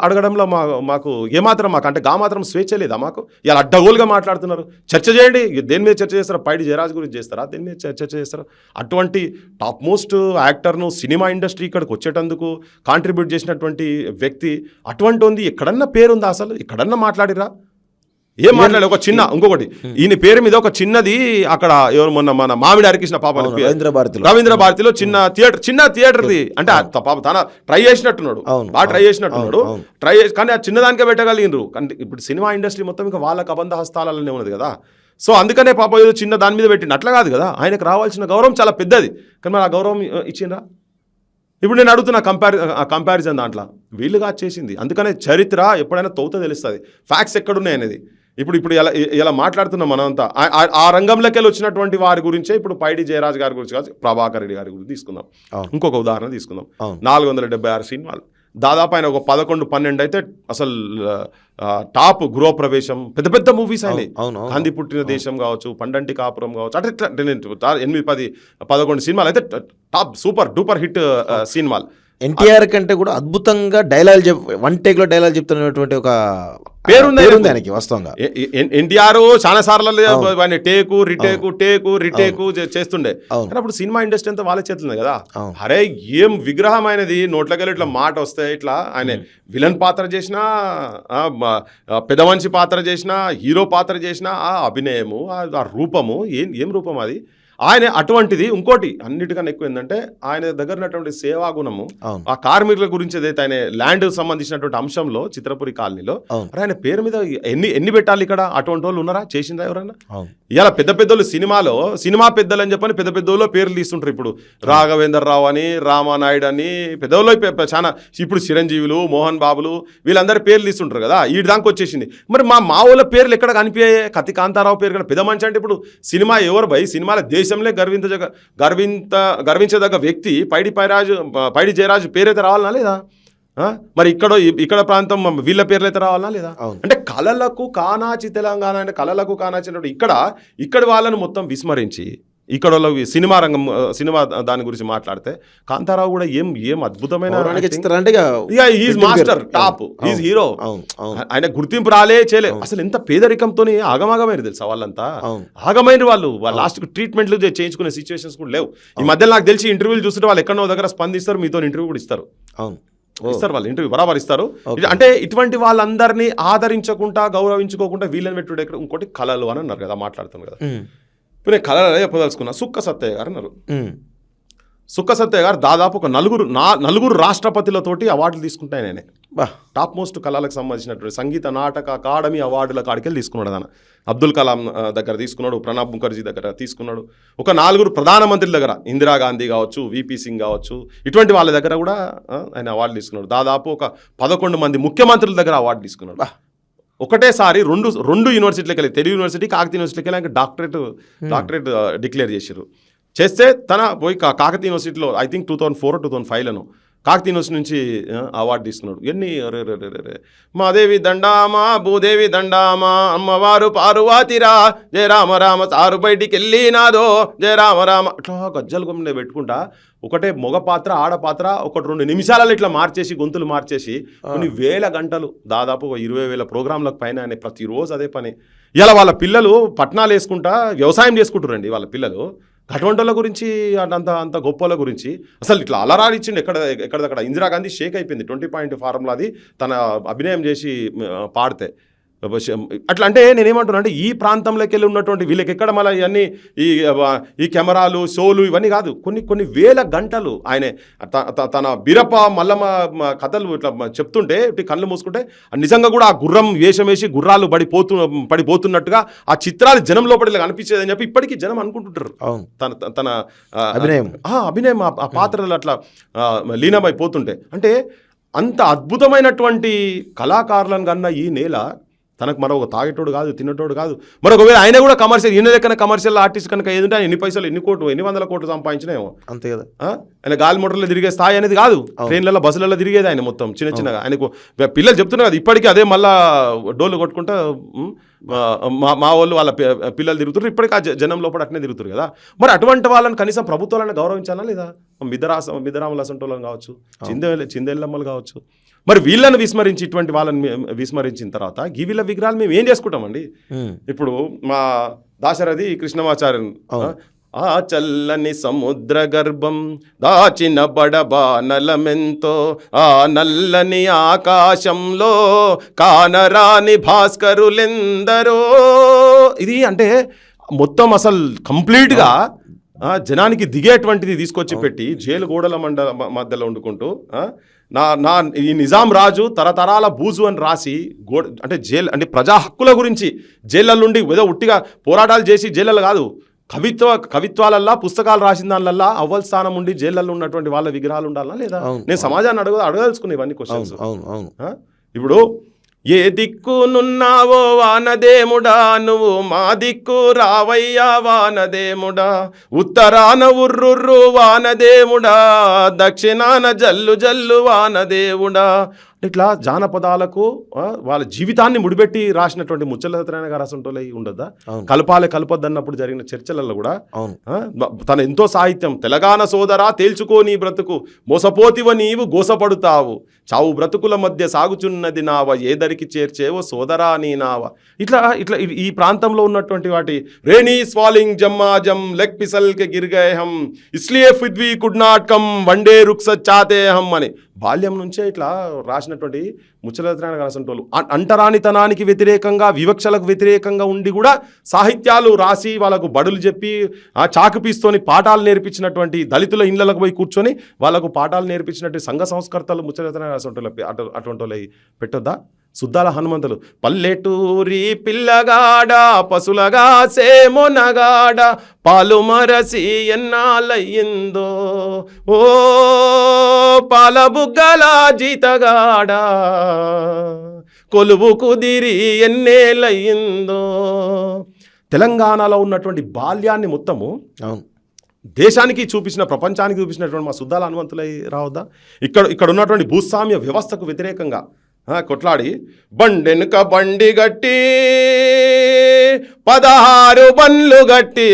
అడగడంలో మాకు ఏమాత్రం అంటే మాత్రం స్వేచ్ఛ లేదా మాకు? ఇలా అడ్డగోలుగా మాట్లాడుతున్నారు. చర్చ చేయండి, దేని మీద చర్చ చేస్తారా? పైడి జయరాజ్ గురించి చేస్తారా? దేని మీద చర్చ చేస్తారా? అటువంటి టాప్ మోస్ట్ యాక్టర్ను సినిమా ఇండస్ట్రీ ఇక్కడికి వచ్చేటందుకు కాంట్రిబ్యూట్ చేసినటువంటి వ్యక్తి అటువంటి ఉంది. ఎక్కడన్నా పేరుందా? అసలు ఎక్కడన్నా మాట్లాడిరా? ఏం మాట్లాడే? ఒక చిన్న ఇంకొకటి ఈయన పేరు మీద ఒక చిన్నది అక్కడ ఎవరు మొన్న మన మామిడి హరికృష్ణ పాప రవీంద్ర భారతిలో చిన్న థియేటర్ది అంటే పాప తన ట్రై చేసినట్టున్నాడు, బాగా ట్రై చేసినట్టున్నాడు. కానీ ఆ చిన్నదానికే పెట్టగలిగినరు. కానీ ఇప్పుడు సినిమా ఇండస్ట్రీ మొత్తం ఇంకా వాళ్ళకి అబంధ హస్తాలనే ఉన్నది కదా. సో అందుకనే పాప ఏదో చిన్న దాని మీద పెట్టిండు. అట్లా కాదు కదా, ఆయనకు రావాల్సిన గౌరవం చాలా పెద్దది. కానీ మరి ఆ గౌరవం ఇచ్చిండ్రా? ఇప్పుడు నేను అడుగుతున్నా కంపారిజన్ దాంట్లో వీళ్ళుగా చేసింది. అందుకనే చరిత్ర ఎప్పుడైనా తౌత తెలుస్తుంది, ఫ్యాక్ట్స్ ఎక్కడున్నాయి అనేది. ఇప్పుడు ఇలా మాట్లాడుతున్నాం మనమంతా ఆ రంగంలోకి వెళ్ళి వచ్చినటువంటి వారి గురించే. ఇప్పుడు పైడి జయరాజ్ గారి గురించి కాదు, ప్రభాకర్ రెడ్డి గారి గురించి తీసుకుందాం. ఇంకొక ఉదాహరణ తీసుకుందాం. 476 సినిమాలు, దాదాపు ఆయన ఒక 11-12 అయితే అసలు టాప్. గృహప్రవేశం, పెద్ద పెద్ద మూవీస్ అయినాయి. గాంధీ పుట్టిన దేశం కావచ్చు, పండంటి కాపురం కావచ్చు, అంటే 8-10-11 సినిమాలు అయితే టాప్ సూపర్ డూపర్ హిట్ సినిమాలు. ఎన్టీఆర్ కంటే కూడా అద్భుతంగా డైలాగ్ వన్ టేక్ లో డైలాగ్ చెప్తున్నటువంటి ఒక పేరుంది ఆయనకి వాస్తవంగా. ఎన్టీఆర్ చాలా సార్లు టేకు రిటేకు చేస్తుండే. అప్పుడు సినిమా ఇండస్ట్రీ అంతా వాళ్ళ చేతులు కదా. అరే ఏం విగ్రహమైనది, నోట్లకెళ్ళి ఇట్లా మాట వస్తే ఇట్లా ఆయన విలన్ పాత్ర చేసినా, పెద్ద మనిషి పాత్ర చేసినా, హీరో పాత్ర చేసినా, ఆ అభినయము, ఆ రూపము ఏం రూపం అది. ఆయన అటువంటిది. ఇంకోటి అన్నిటికన్నా ఎక్కువ ఏంటంటే ఆయన దగ్గర ఉన్నటువంటి సేవా గుణము, ఆ కార్మికుల గురించి ఏదైతే ఆయన ల్యాండ్ సంబంధించినటువంటి అంశంలో చిత్రపురి కాలనీలో ఆయన పేరు మీద ఎన్ని పెట్టాలి ఇక్కడ? అటువంటి వాళ్ళు ఉన్నారా? చేసిందా ఎవరన్నా? ఇలా పెద్ద పెద్దోళ్ళు సినిమా పెద్దలు అని చెప్పని పెద్ద పెద్దోళ్ళు పేర్లు తీస్తుంటారు. ఇప్పుడు రాఘవేంద్ర రావు అని, రామానాయుడు అని పెద్దోళ్ళు చాలా. ఇప్పుడు చిరంజీవులు, మోహన్ బాబులు వీళ్ళందరి పేర్లు తీస్తుంటారు కదా. ఈ దానికి వచ్చేసింది. మరి మా వాళ్ళ పేర్లు ఎక్కడ కనిపించాయి? కత్తి కాంతారావు పేరు కదా పెద్ద మంచి. అంటే ఇప్పుడు సినిమా ఎవరు భయ్? సినిమాల దేశంలో గర్వించదగ్గ వ్యక్తి పైడి జయరాజు పేరైతే రావాలనా లేదా? మరి ఇక్కడ ప్రాంతం వీళ్ళ పేర్లు అయితే రావాలనా లేదా? అంటే కళలకు కానాచి తెలంగాణ అంటే కళలకు కానాచి ఇక్కడ వాళ్ళను మొత్తం విస్మరించి ఇక్కడ సినిమా దాని గురించి మాట్లాడితే కాంతారావు కూడా ఏం అద్భుతమైన మాస్టర్, టాప్, ఈజ్ హీరో. ఆయన గుర్తింపు చేయలే. అసలు ఎంత పేదరికంతో ఆగమాగమైన తెలుసా వాళ్ళంతా? ఆగమైన వాళ్ళు లాస్ట్ ట్రీట్మెంట్లు చేయించుకునే సిచ్యువేషన్స్ కూడా లేవు. ఈ మధ్యలో నాకు తెలిసి ఇంటర్వ్యూలు చూస్తుంటే వాళ్ళు ఎక్కడో దగ్గర స్పందిస్తారు, మీతో ఇంటర్వ్యూ కూడా ఇస్తారు. వాళ్ళు ఇంటర్వ్యూ బరాబర్ ఇస్తారు. అంటే ఇటువంటి వాళ్ళందరినీ ఆదరించకుండా గౌరవించుకోకుండా వీళ్ళని పెట్టుడు ఇంకోటి కళలు అని అన్నారు కదా, మాట్లాడుతాం కదా. ఇప్పుడు నేను కళ చెప్పదలుచుకున్నా. సుక్క సత్తయ్య గారు అన్నారు. ఉమ్. సుక్క సత్తయ్య గారు దాదాపు ఒక నలుగురు రాష్ట్రపతులతోటి అవార్డులు తీసుకుంటాయి. నేనే బా టాప్ మోస్ట్ కళలకు సంబంధించినటువంటి సంగీత నాటక అకాడమీ అవార్డుల కాడికెళ్ళి తీసుకున్నాడు. ఆయన అబ్దుల్ కలాం దగ్గర తీసుకున్నాడు, ప్రణబ్ ముఖర్జీ దగ్గర తీసుకున్నాడు, ఒక 4 ప్రధానమంత్రుల దగ్గర, ఇందిరాగాంధీ కావచ్చు, విపి సింగ్ కావచ్చు, ఇటువంటి వాళ్ళ దగ్గర కూడా ఆయన అవార్డు తీసుకున్నాడు. దాదాపు ఒక 11 మంది ముఖ్యమంత్రుల దగ్గర అవార్డు తీసుకున్నాడు. ఒకటేసారి రెండు యూనివర్సిటీలకు వెళ్ళి, తెలుగు యూనివర్సిటీ, కాకతీయ యూనివర్సిటీకి వెళ్ళి డాక్టరేట్ డిక్లేర్ చేశారు. చేస్తే తన పోయి కాకతీయ యూనివర్సిటీలో ఐ థింక్ 2004 2005 కాకతీయ యూనివర్సిటీ నుంచి అవార్డు తీసుకున్నాడు. ఎన్ని మాదేవి దండామా భూదేవి దండామా అమ్మవారు పార్వతిరా జయ రామ రామ సారు బయటికి వెళ్ళినాదో జయ రామ రామ అట్లా గజ్జలు గొమ్మిన పెట్టుకుంటా ఒకటే మగ పాత్ర ఆడపాత్ర 1-2 నిమిషాలలో ఇట్లా మార్చేసి గొంతులు మార్చేసి కొన్ని వేల గంటలు, దాదాపు 20,000 ప్రోగ్రాంలకు పైన ఆయన ప్రతిరోజు అదే పని. ఇలా వాళ్ళ పిల్లలు పట్నాలు వేసుకుంటా వ్యవసాయం చేసుకుంటారండి వాళ్ళ పిల్లలు. అటువంటి గురించి అంత గొప్పల గురించి అసలు ఇట్లా అలరాడిచ్చిండు. ఎక్కడక్కడ ఇందిరాగాంధీ షేక్ అయిపోయింది 20 పాయింట్ ఫార్ములాది తన అభినయం చేసి పాడితే. అట్లా అంటే నేనేమంటున్నా అంటే ఈ ప్రాంతంలోకి వెళ్ళి ఉన్నటువంటి వీళ్ళకి ఎక్కడ మళ్ళీ ఇవన్నీ ఈ కెమెరాలు షోలు ఇవన్నీ కాదు, కొన్ని వేల గంటలు ఆయనే తన బిరప మల్లమ్మ కథలు ఇట్లా చెప్తుంటే కళ్ళు మూసుకుంటే నిజంగా కూడా ఆ గుర్రం వేషం వేసి గుర్రాలు పడిపోతున్నట్టుగా ఆ చిత్రాలు జనం లోపల కనిపించేదని చెప్పి ఇప్పటికీ జనం అనుకుంటుంటారు. తన అభినయం ఆ పాత్రలు అట్లా లీనమైపోతుంటే అంటే అంత అద్భుతమైనటువంటి కళాకారులను కన్నా ఈ నేల తనకు మరొక తాగేటోడు కాదు, తినేటోడు కాదు. మరొకవేళ ఆయన కూడా కమర్షియల్, ఈయన దగ్గర కమర్షియల్ ఆర్టిస్ట్ కనుక ఏదంటే ఆయన ఎన్ని పైసలు ఎన్ని వందల కోట్లు సంపాదించినాయేమో అంతే కదా. ఆయన గాలి మోటార్లో తిరిగే స్థాయి అనేది కాదు, ట్రైన్లలో బస్సులలో తిరిగేది ఆయన మొత్తం చిన్నగా. ఆయనకు పిల్లలు చెప్తున్నారు కదా ఇప్పటికీ అదే మళ్ళా డోళ్ళు కొట్టుకుంటా మా వాళ్ళు వాళ్ళ పిల్లలు తిరుగుతారు ఇప్పటికీ ఆ జనం లోపల అట్నే తిరుగుతారు కదా. మరి అటువంటి వాళ్ళని కనీసం ప్రభుత్వాలను గౌరవించాలా లేదా? మిద్దరాములు అసంటోళ్ళని కావచ్చు, చిందేళ్ళమ్మలు కావచ్చు. మరి వీళ్ళని విస్మరించి ఇటువంటి వాళ్ళని విస్మరించిన తర్వాత వీళ్ళ విగ్రహాలు మేము ఏం చేసుకుంటామండి? ఇప్పుడు మా దాశరథి కృష్ణమాచార్య ఆ చల్లని సముద్ర గర్భం దాచిన బడబానలమెంతో ఆ నల్లని ఆకాశంలో కానరాని భాస్కరులెందరో. ఇది అంటే మొత్తం అసలు కంప్లీట్గా జనానికి దిగేటువంటిది తీసుకొచ్చి పెట్టి జైలు గోడల మధ్యలో వండుకుంటూ ఈ నిజాం రాజు తరతరాల బూజు అని రాసి అంటే జైలు అంటే ప్రజా హక్కుల గురించి జైళ్ళ నుండి ఏదో ఉట్టిగా పోరాటాలు చేసి జైళ్ళలో కాదు, కవిత్వాలల్లా పుస్తకాలు రాసిన దానిలల్లా అవ్వల్ స్థానం ఉండి జైళ్ళల్లో ఉన్నటువంటి వాళ్ళ విగ్రహాలు ఉండాలా లేదా? నేను సమాజాన్ని అడగదలుచుకున్నా ఇవన్నీ క్వశ్చన్స్. ఇప్పుడు ఏ దిక్కునున్నావో వానదేముడా నువ్వు మా దిక్కు రావయ్యా వానదేముడా, ఉత్తరాన ఉర్రుర్రు వానదేముడా దక్షిణాన జల్లు జల్లు వానదేవుడా. ఇట్లా జానపదాలకు వాళ్ళ జీవితాన్ని ముడిపెట్టి రాసినటువంటి ముచ్చల సత్యనారాయణ గారు అసంటోలే ఉండదా? కలపొద్దన్నప్పుడు జరిగిన చర్చలలో కూడా తన ఎంతో సాహిత్యం తెలంగాణ సోదరా తేల్చుకో నీ బ్రతుకు మోసపోతివ నీవు గోసపడుతావు చావు బ్రతుకుల మధ్య సాగుచున్నది నావ ఏదరికి చేర్చేవో సోదరా నీ నావ. ఇట్లా ఇట్లా ఈ ప్రాంతంలో ఉన్నటువంటి వాటి రేణీ స్వాలింగ్ జమ్మాజం లెగ్ పిసల్ కే గిర్గేహం ఇస్లియే ఫిద్వి కుడ్ నాట్ కమ్ వన్డే రుక్స చాతేహం అని బాల్యం నుంచే ఇట్లా రాసినటువంటి ముచ్చలత్రాయణ రాసినోళ్ళు అంటరానితనానికి వ్యతిరేకంగా వివక్షలకు వ్యతిరేకంగా ఉండి కూడా సాహిత్యాలు రాసి వాళ్ళకు బడులు చెప్పి ఆ చాకుపీస్తోని పాఠాలు నేర్పించినటువంటి దళితుల ఇళ్లకు పోయి కూర్చొని వాళ్ళకు పాఠాలు నేర్పించినటువంటి సంఘ సంస్కర్తలు ముచ్చలత్రాయణ రాసినోళ్ళు అటువంటి వాళ్ళు పెట్టొద్దా? సుద్దాల హనుమంతులు పల్లెటూరి పిల్లగాడ పశులగా సేమొనగాడ పాలు మరసి ఎన్నాలయ్యిందో ఓ పాలబుగ్గల జీతగాడ కొలువు కుదిరి ఎన్నేలయ్యిందో. తెలంగాణలో ఉన్నటువంటి బాల్యాన్ని మొత్తము దేశానికి చూపించిన ప్రపంచానికి చూపించినటువంటి మా సుద్దాల హనుమంతులై రావద్దా? ఇక్కడ ఉన్నటువంటి భూస్వామ్య వ్యవస్థకు వ్యతిరేకంగా కొట్లాడి బండెనుక బండి గట్టి 16 బండ్లు గట్టి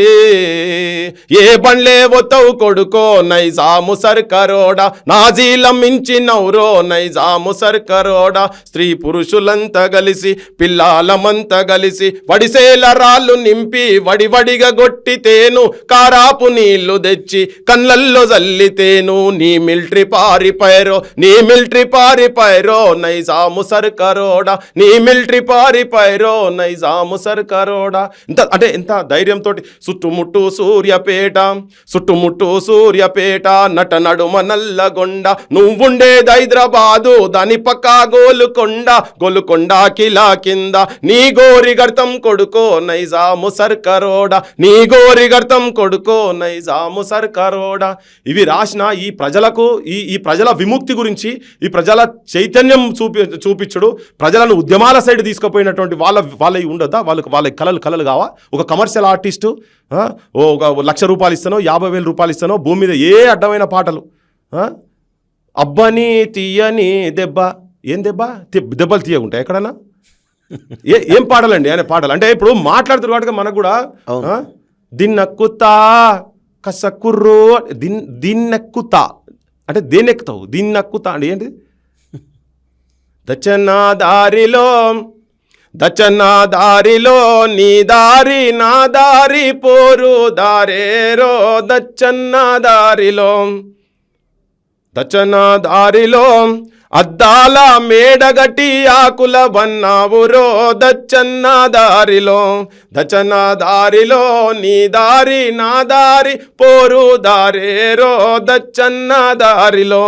ఏ బండ్లే ఒత్తవు కొడుకో నైజాము సర్కరోడా నాజీలం మించినవురో నైజాము సర్కరోడా. స్త్రీ పురుషులంతా కలిసి పిల్లాలమంతా కలిసి వడిసేల రాళ్ళు నింపి వడివడిగా గొట్టితేను కారాపు నీళ్లు తెచ్చి కళ్ళల్లో జల్లితేను నీ మిలిటరీ పారిపైరో నైజాము సర్కరోడా నీ మిలిటరీ పారిపైరో నైజాము సర్కరోడా. కరోడా. ఎంత ధైర్యంతో చుట్టుముట్టు సూర్యపేట నట నడుమ నల్లగొండ, నువ్వుండేది హైదరాబాదు దాని పక్క గోలుకొండ కిలా కింద, నీ గోరి గర్తం కొడుకో నైజాము సర్కరోడా, నీ గోరి గర్తం కొడుకో నైజాము సర్కరోడా. ఇవి రాసిన ఈ ప్రజలకు ఈ ప్రజల విముక్తి గురించి, ఈ ప్రజల చైతన్యం చూపించుడు, ప్రజలను ఉద్యమాల సైడ్ తీసుకుపోయినటువంటి వాళ్ళవి ఉండొద్దా? వాళ్ళ కళలు కావా? ఒక కమర్షియల్ ఆర్టిస్టు ఒక ₹1,00,000 ఇస్తానో 50,000 రూపాయలు ఇస్తానో భూమి మీద ఏ అడ్డమైన పాటలు, అబ్బని తీయని దెబ్బ, ఏం దెబ్బలు తీయకుంటాయి ఎక్కడన్నా? ఏం పాటలండి అనే పాటలు అంటే ఇప్పుడు మాట్లాడుతున్నారు కాబట్టి మనకు కూడా దిన్నక్కుతా కసకుర్రు దిన్నెక్కుతా అంటే దేన్నెక్కుతావు, దిన్నక్కుతా అంటే ఏంటి? దచ్చన్న దారిలో నీ దారి నా దారి పోరు దారేరో, దచ్చన్న దారిలో అద్దాల మేడగటి ఆకుల బన్నావురో, దచ్చన్న దారిలో నీ దారి నా దారి పోరు దారేరో, దచ్చన్న దారిలో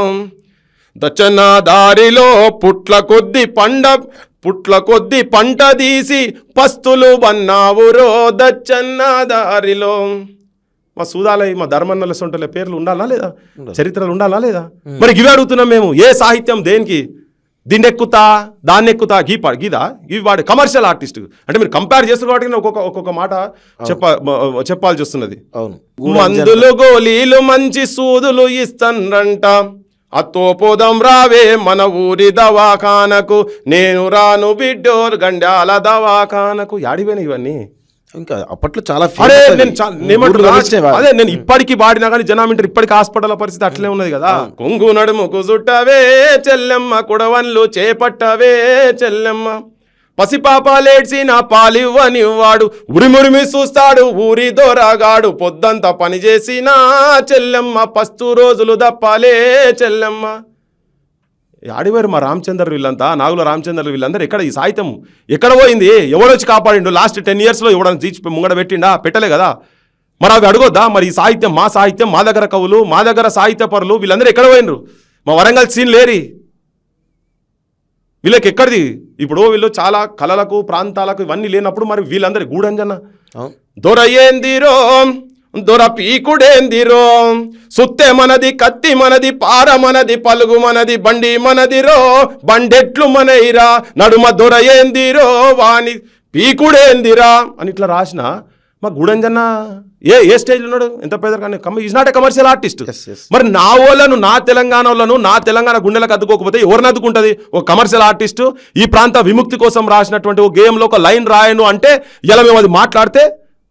పుట్ల కొద్ది పంట తీసి పస్తులు బన్నావురో, దచ్చన్న దారిలో. మా సూదాలయ మా ధర్మన్నల సొంటల పేర్లు ఉండాలా లేదా, చరిత్రలు ఉండాలా లేదా? మరి ఇవి అడుగుతున్నాం మేము. ఏ సాహిత్యం దేనికి? దీన్నెక్కుతా దాన్నెక్కుతా గీదా ఇవి వాడు కమర్షియల్ ఆర్టిస్ట్ అంటే మీరు కంపేర్ చేస్తున్న వాటికి ఒక్కొక్క మాట చెప్పాల్సి వస్తున్నది. మందులు గోళీలు మంచి సూదులు ఇస్తన్రంట, అత్తో పోదాం రావే మన ఊరి దవాఖానకు, నేను రాను బిడ్డోర్ గండాల దవాఖానకు. యాడిపోయినా ఇవన్నీ ఇంకా అప్పట్లో చాలా నేను ఇప్పటికీ వాడినా కానీ జనం ఇంటర్ ఇప్పటికీ హాస్పిటల్ పరిస్థితి అట్లే ఉన్నది కదా. కొంగు నడుముకు చుట్టవే చెల్లెమ్మ, కుడవన్లు చేపట్టవే చెల్లెమ్మ, పసిపాపాలేడ్చి నా పాలివ్వనివ్వాడు, ఉరిమురిమి చూస్తాడు ఊరి దొరగాడు, పొద్దంతా పని చేసిన చెల్లెమ్మ, పస్తు రోజులు దప్పాలే చెల్లెమ్మ. ఆడివారు మా రామచంద్ర వీళ్ళంతా, నాగుల రామచంద్ర వీళ్ళందరూ ఎక్కడ ఈ సాహిత్యం ఎక్కడ పోయింది? ఎవడొచ్చి కాపాడిండు? లాస్ట్ 10 yearsలో ఎవడని తీర్చి ముంగడ పెట్టిండా? పెట్టలే కదా. మరి అవి అడగొద్దా? మరి ఈ సాహిత్యం మా దగ్గర కవులు, మా దగ్గర సాహిత్య పరులు వీళ్ళందరూ ఎక్కడ పోయినరు? మా వరంగల్ సీన్ లేరి వీళ్ళకి ఎక్కడిది? ఇప్పుడు వీళ్ళు చాలా కళలకు ప్రాంతాలకు ఇవన్నీ లేనప్పుడు మరి వీళ్ళందరి గూడంజన దొరయేందిరో దొర పీకుడేందిరో, సుత్తె మనది, కత్తి మనది, పార మనది, పలుగు మనది, బండి మనదిరో, బండెట్లు మనయిరా, నడుమ దొరయేందిరో వాని పీకుడేందిరా అని ఇట్లా రాసిన మా గూడంజన్న ఏ స్టేజ్లో ఉన్నాడు? ఎంత పెద్ద కానీ is not a commercial artist. మరి నా వాళ్ళను, నా తెలంగాణ గుండెలకు అద్దుకోకపోతే ఎవరిని అద్దుకుంటుంది? ఒక కమర్షియల్ ఆర్టిస్ట్ ఈ ప్రాంత విముక్తి కోసం రాసినటువంటి ఒక గేమ్లో ఒక లైన్ రాయను అంటే ఇలా మేము అది మాట్లాడితే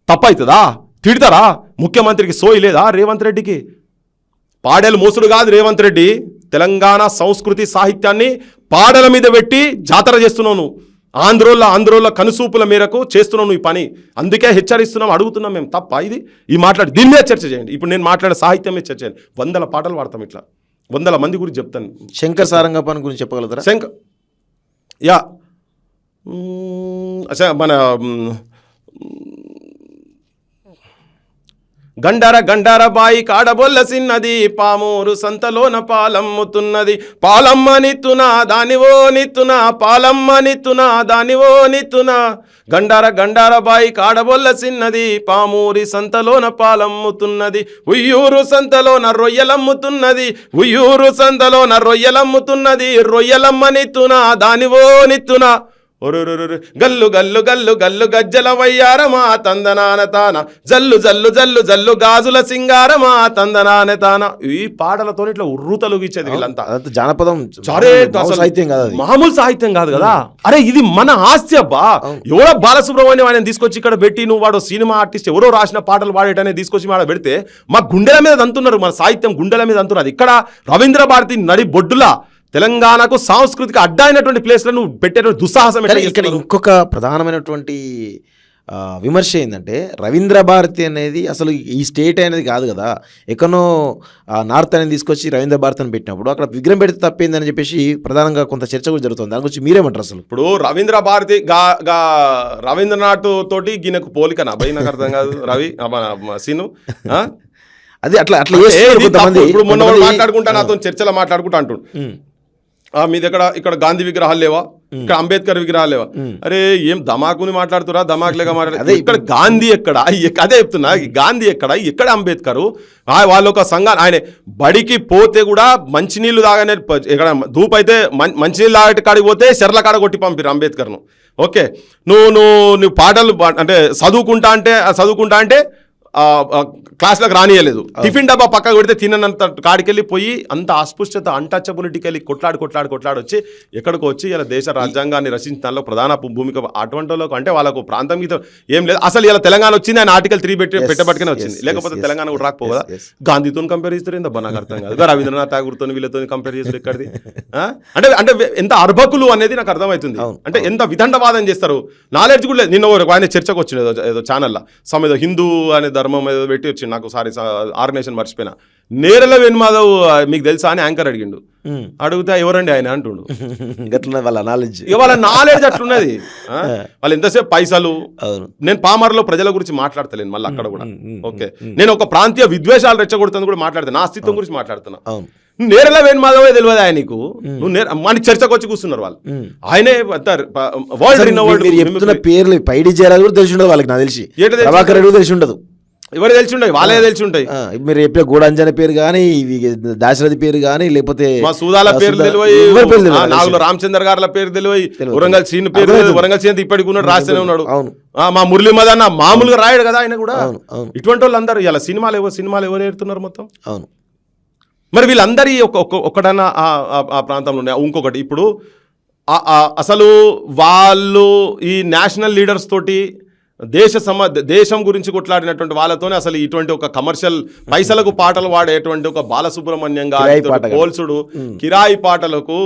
తప్పవుతుందా? తిడతారా? ముఖ్యమంత్రికి సోయి లేదా రేవంత్ రెడ్డికి? పాడేలు మోసుడు కాదు రేవంత్ రెడ్డి, తెలంగాణ సంస్కృతి సాహిత్యాన్ని పాడల మీద పెట్టి జాతర చేస్తున్నావు. ఆంధ్రోళ్ళ కనుసూపుల మేరకు చేస్తున్నావు ఈ పని. అందుకే హెచ్చరిస్తున్నాం, అడుగుతున్నాం మేము. తప్ప ఇది? ఈ మాట్లాడి దీని మీద చర్చ చేయండి. ఇప్పుడు నేను మాట్లాడే సాహిత్యం మీద చర్చ చేయండి. 100 పాటలు వాడతాం, ఇట్లా 100 మంది గురించి చెప్తాను. శంకర్ సారంగపాణి గురించి చెప్పగలుగుతారా? మన గండార బాయి కాడబొల్ల సిన్నది, పామూరు సంతలోన పాలమ్ముతున్నది, పాలమ్మ నిత్తునా దానివో నిత్తునా, పాలమ్మ నిత్తునా దానివో నిత్తునా. గండార బాయి కాడబొల్ల సిన్నది, పామూరి సంతలోన పాలమ్ముతున్నది, ఉయ్యూరు సంతలోన రొయ్యలమ్ముతున్నది, ఉయ్యూరు సంతలోన రొయ్యలమ్ముతున్నది, రొయ్యలమ్మ నిత్తునా దానివో నిత్తునా. గల్లు గల్లు గల్లు గల్లు గజ్జల వయ్యారమా తందనాన తాన, జల్లు జల్లు జల్లు జల్లు గాజుల సింగారమా తందనాన తాన. ఈ పాటలతో ఇట్లా ఉర్రూతలుగిచ్చేది వీళ్ళంతా. జానపదం సాహిత్యం కాదు, మామూలు సాహిత్యం కాదు కదా. అరే ఇది మన ఆస్తి అబ్బా. ఎవరో బాలసుబ్రహ్మణ్యం ఆయన తీసుకొచ్చి ఇక్కడ పెట్టి, నువ్వు వాడు సినిమా ఆర్టిస్ట్ ఎవరో రాసిన పాటలు పాడేటనే తీసుకొచ్చి మాడ పెడితే మా గుండెల మీద అంటున్నారు. మన సాహిత్యం గుండెల మీద అంటున్నారు. ఇక్కడ రవీంద్ర భారతి నడి బొడ్డులా తెలంగాణకు సాంస్కృతిక అడ్డైనటువంటి ప్లేస్లను పెట్టే దుస్సాహసం. ఇక్కడ ఇంకొక ప్రధానమైనటువంటి విమర్శ ఏంటంటే రవీంద్ర భారతి అనేది అసలు ఈ స్టేట్ అనేది కాదు కదా, ఎక్కడో నార్త్ అనేది తీసుకొచ్చి రవీంద్ర భారతి అని పెట్టినప్పుడు అక్కడ విగ్రహం పెడితే తప్పేందని చెప్పేసి ప్రధానంగా కొంత చర్చ కూడా జరుగుతుంది. దాని గురించి మీరేమంటారు అసలు? ఇప్పుడు రవీంద్ర భారతి రవీంద్రనాథ్ తోటి గినకు పోలికనా భయ్, నాకు అర్థం కాదు. రవి సీను అది అట్లా అట్లా ఇప్పుడు మొన్న మాట్లాడుకుంటా నాతో చర్చలో మాట్లాడుకుంటా అంటుండు, మీది ఇక్కడ గాంధీ విగ్రహాలు లేవా, ఇక్కడ అంబేద్కర్ విగ్రహాలు లేవా? అరే ఏం దమాకుని మాట్లాడుతురా, దమాకులేగా మాట్లాడు. ఇక్కడ గాంధీ ఎక్కడ, అదే చెప్తున్నా, గాంధీ ఎక్కడ అంబేద్కర్. వాళ్ళ ఒక సంఘాన్ని ఆయన బడికి పోతే కూడా మంచినీళ్ళు తాగనే, ఇక్కడ ధూప్ అయితే మంచినీళ్ళు తాగటి కాడికి పోతే చెర్ల కాడ కొట్టి పంపిరు అంబేద్కర్ను. ఓకే, నువ్వు పాటలు అంటే చదువుకుంటా అంటే క్లాస్లకు రానియలేదు, టిఫిన్ డబ్బా పక్కకు పెడితే తిననంత కాడికెళ్ళి పోయి అంత అస్పృశ్యత అన్టచబిలిటీకి వెళ్ళి కొట్లాడి వచ్చి ఎక్కడికి వచ్చి ఇలా దేశ రాజ్యాంగాన్ని రచించిన దానిలో ప్రధాన భూమిక అటువంటి వాళ్ళకు, అంటే వాళ్ళకు ప్రాంతం మీద ఏం లేదు. అసలు ఇలా తెలంగాణ వచ్చింది ఆయన ఆర్టికల్ 3 పెట్టబట్టుకునే వచ్చింది, లేకపోతే తెలంగాణ కూడా రాకపోదా? గాంధీతో కంపేర్ చేస్తారు ఏందో నాకు అర్థం కాదు, రవీంద్రనాథ్ ఠాగూర్తో వీళ్ళతో కంపేర్ చేస్తారు ఎక్కడిది? అంటే ఎంత అర్భకులు అనేది నాకు అర్థమవుతుంది. అంటే ఎంత విదండవాదం చేస్తారు, నాలెడ్జ్ కూడా లేదు. నిన్న ఆయన చర్చకు వచ్చింది ఏదో ఛానల్లో, ఏదో హిందూ అనే ధర్మం ఏదో పెట్టి వచ్చింది, నాకు సారీ ఆర్గనైజేషన్ మర్చిపోయినా. నేరల వేణుమాధవ్ మీకు తెలుసా అని యాంకర్ అడిగిండు, అడిగితే ఎవరండి ఆయన అంటుండు. వాళ్ళ నాలెడ్జ్ అట్లున్నది. వాళ్ళు ఎంతసేపు పైసలు. నేను పామర్లో ప్రజల గురించి మాట్లాడతలేను మళ్ళీ అక్కడ కూడా. ఓకే, నేను ఒక ప్రాంతీయ విద్వేషాలు రెచ్చగొడుతుంది కూడా మాట్లాడుతాను, నా అస్తిత్వం గురించి మాట్లాడుతున్నా. నేరల వేణుమాధవే తెలియదు ఆయనకు, మన చర్చకు వచ్చి కూర్చున్నారు వాళ్ళు. ఆయనే పేర్లు పైడి చేరాలి కూడా తెలిసి ఉండదు వాళ్ళకి, నాకు తెలిసి తెలిసి ఉండదు, ఎవరు తెలిసి ఉంటాయి, వాళ్ళే తెలిసి ఉంటాయి. మీరు చెప్పే గూడంజన పేరు కానీ, దాశరథి పేరు కానీ, లేకపోతే మా సూదాల పేరు తెలియదు, నాగుల రామచంద్ర గారుల పేరు తెలియదు, వరంగల్ సీన్ పేరు తెలియదు. వరంగల్ సీన్ ఇప్పటికి ఉన్నాడు, రాస్తూనే ఉన్నాడు. మా మురళీ మదన్న మామూలుగా రాయడు కదా ఆయన కూడా. ఇటువంటి వాళ్ళు అందరూ ఇలా సినిమాలు ఎవరు ఏడుతున్నారు మొత్తం. అవును, మరి వీళ్ళందరి ఒక్కడన్నా ఆ ప్రాంతంలో ఉన్నాయి. ఇంకొకటి, ఇప్పుడు అసలు వాళ్ళు ఈ నేషనల్ లీడర్స్ తోటి దేశం గురించి కొట్లాడినటువంటి వాళ్ళతోనే అసలు ఇటువంటి ఒక కమర్షియల్ పైసలకు పాటలు వాడేటువంటి ఒక బాలసుబ్రహ్మణ్యం గారి పోల్సుడు, కిరాయి పాటలకు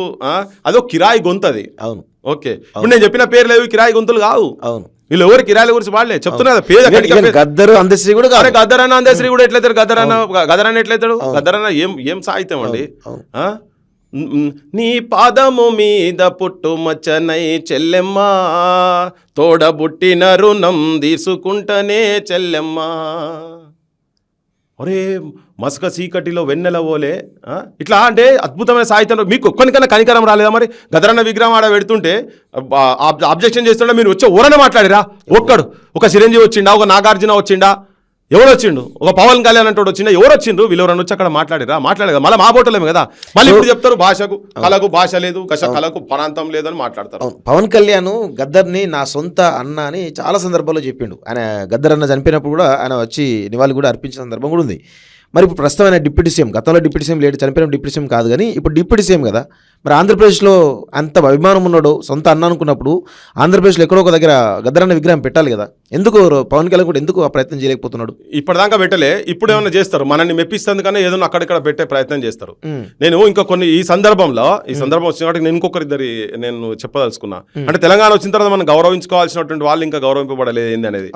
అదో కిరాయి గొంతది. అవును, ఓకే, ఇప్పుడు నేను చెప్పిన పేర్లు ఏవి కిరాయి గొంతులు కావు. అవును, వీళ్ళు ఎవరు కిరాయిల గురించి వాడలే చెప్తున్నా. గద్దరు అందశ్రీ కూడా గద్దరన్న అందశ్రీ కూడా ఎట్లయితాడు, గదరన్న ఎట్లయితాడు? గద్దరన్న ఏం సాహిత్యం అండి. నీ పాదము మీద పుట్టుమచ్చనై చెల్లెమ్మ, తోడబుట్టిన రుణం తీసుకుంటనే చెల్లెమ్మ. ఒరే మసక చీకటిలో వెన్నెల ఓలే, ఇట్లా అంటే అద్భుతమైన సాహిత్యంలో మీకు ఒక్కనికన్నా కనికరం రాలేదా? మరి గదరన్న విగ్రహం ఆడ పెడుతుంటే అబ్జెక్షన్ చేస్తుంటే మీరు వచ్చే ఊరనే మాట్లాడిరా? ఒక చిరంజీవి వచ్చిండా, ఒక నాగార్జున వచ్చిండా, ఎవరు వచ్చిండు? ఒక పవన్ కళ్యాణ్ అంటే వచ్చిండా? ఎవరు వచ్చిండ్రు? వీళ్ళెవరన్నా వచ్చి అక్కడ మాట్లాడిరా? మాట్లాడగా మళ్ళీ మా బోటలేమే కదా. మళ్ళీ ఇప్పుడు చెప్తారు కళకు భాష లేదు, కళకు ప్రాంతం లేదు అని మాట్లాడతారు. పవన్ కళ్యాణ్ గద్దర్ని నా సొంత అన్న అని చాలా సందర్భాల్లో చెప్పిండు. ఆయన గద్దర్ అన్న చనిపోయినప్పుడు కూడా ఆయన వచ్చి నివాళి కూడా అర్పించిన సందర్భం కూడా ఉంది. మరి ఇప్పుడు ప్రస్తుతం ఆయన డిప్యూటీ సీఎం, గతంలో డిప్యూటీ సీఎం లేడు, చనిపోయిన డిప్యూటీ సీఎం కాదు కానీ ఇప్పుడు డిప్యూటీ సీఎం కదా. మరి ఆంధ్రప్రదేశ్లో అంత అభిమానం ఉన్నాడు, సొంత అన్న అనుకున్నప్పుడు ఆంధ్రప్రదేశ్లో ఎక్కడో ఒక దగ్గర గద్దరన్న విగ్రహం పెట్టాలి కదా. ఎందుకు పవన్ కళ్యాణ్ కూడా ఎందుకు ఆ ప్రయత్నం చేయలేకపోతున్నాడు? ఇప్పటిదాకా పెట్టలే, ఇప్పుడు ఏమైనా చేస్తారు, మనల్ని మెప్పిస్తుంది కానీ ఏదైనా అక్కడిక్కడ పెట్టే ప్రయత్నం చేస్తారు. నేను ఇంకా కొన్ని ఈ సందర్భం వచ్చిన నేను ఇంకొకరిద్దరి నేను చెప్పదలుచుకున్నా. అంటే తెలంగాణ వచ్చిన తర్వాత మనం గౌరవించుకోవాల్సినటువంటి వాళ్ళు ఇంకా గౌరవింపబడలేదు ఏంది అనేది.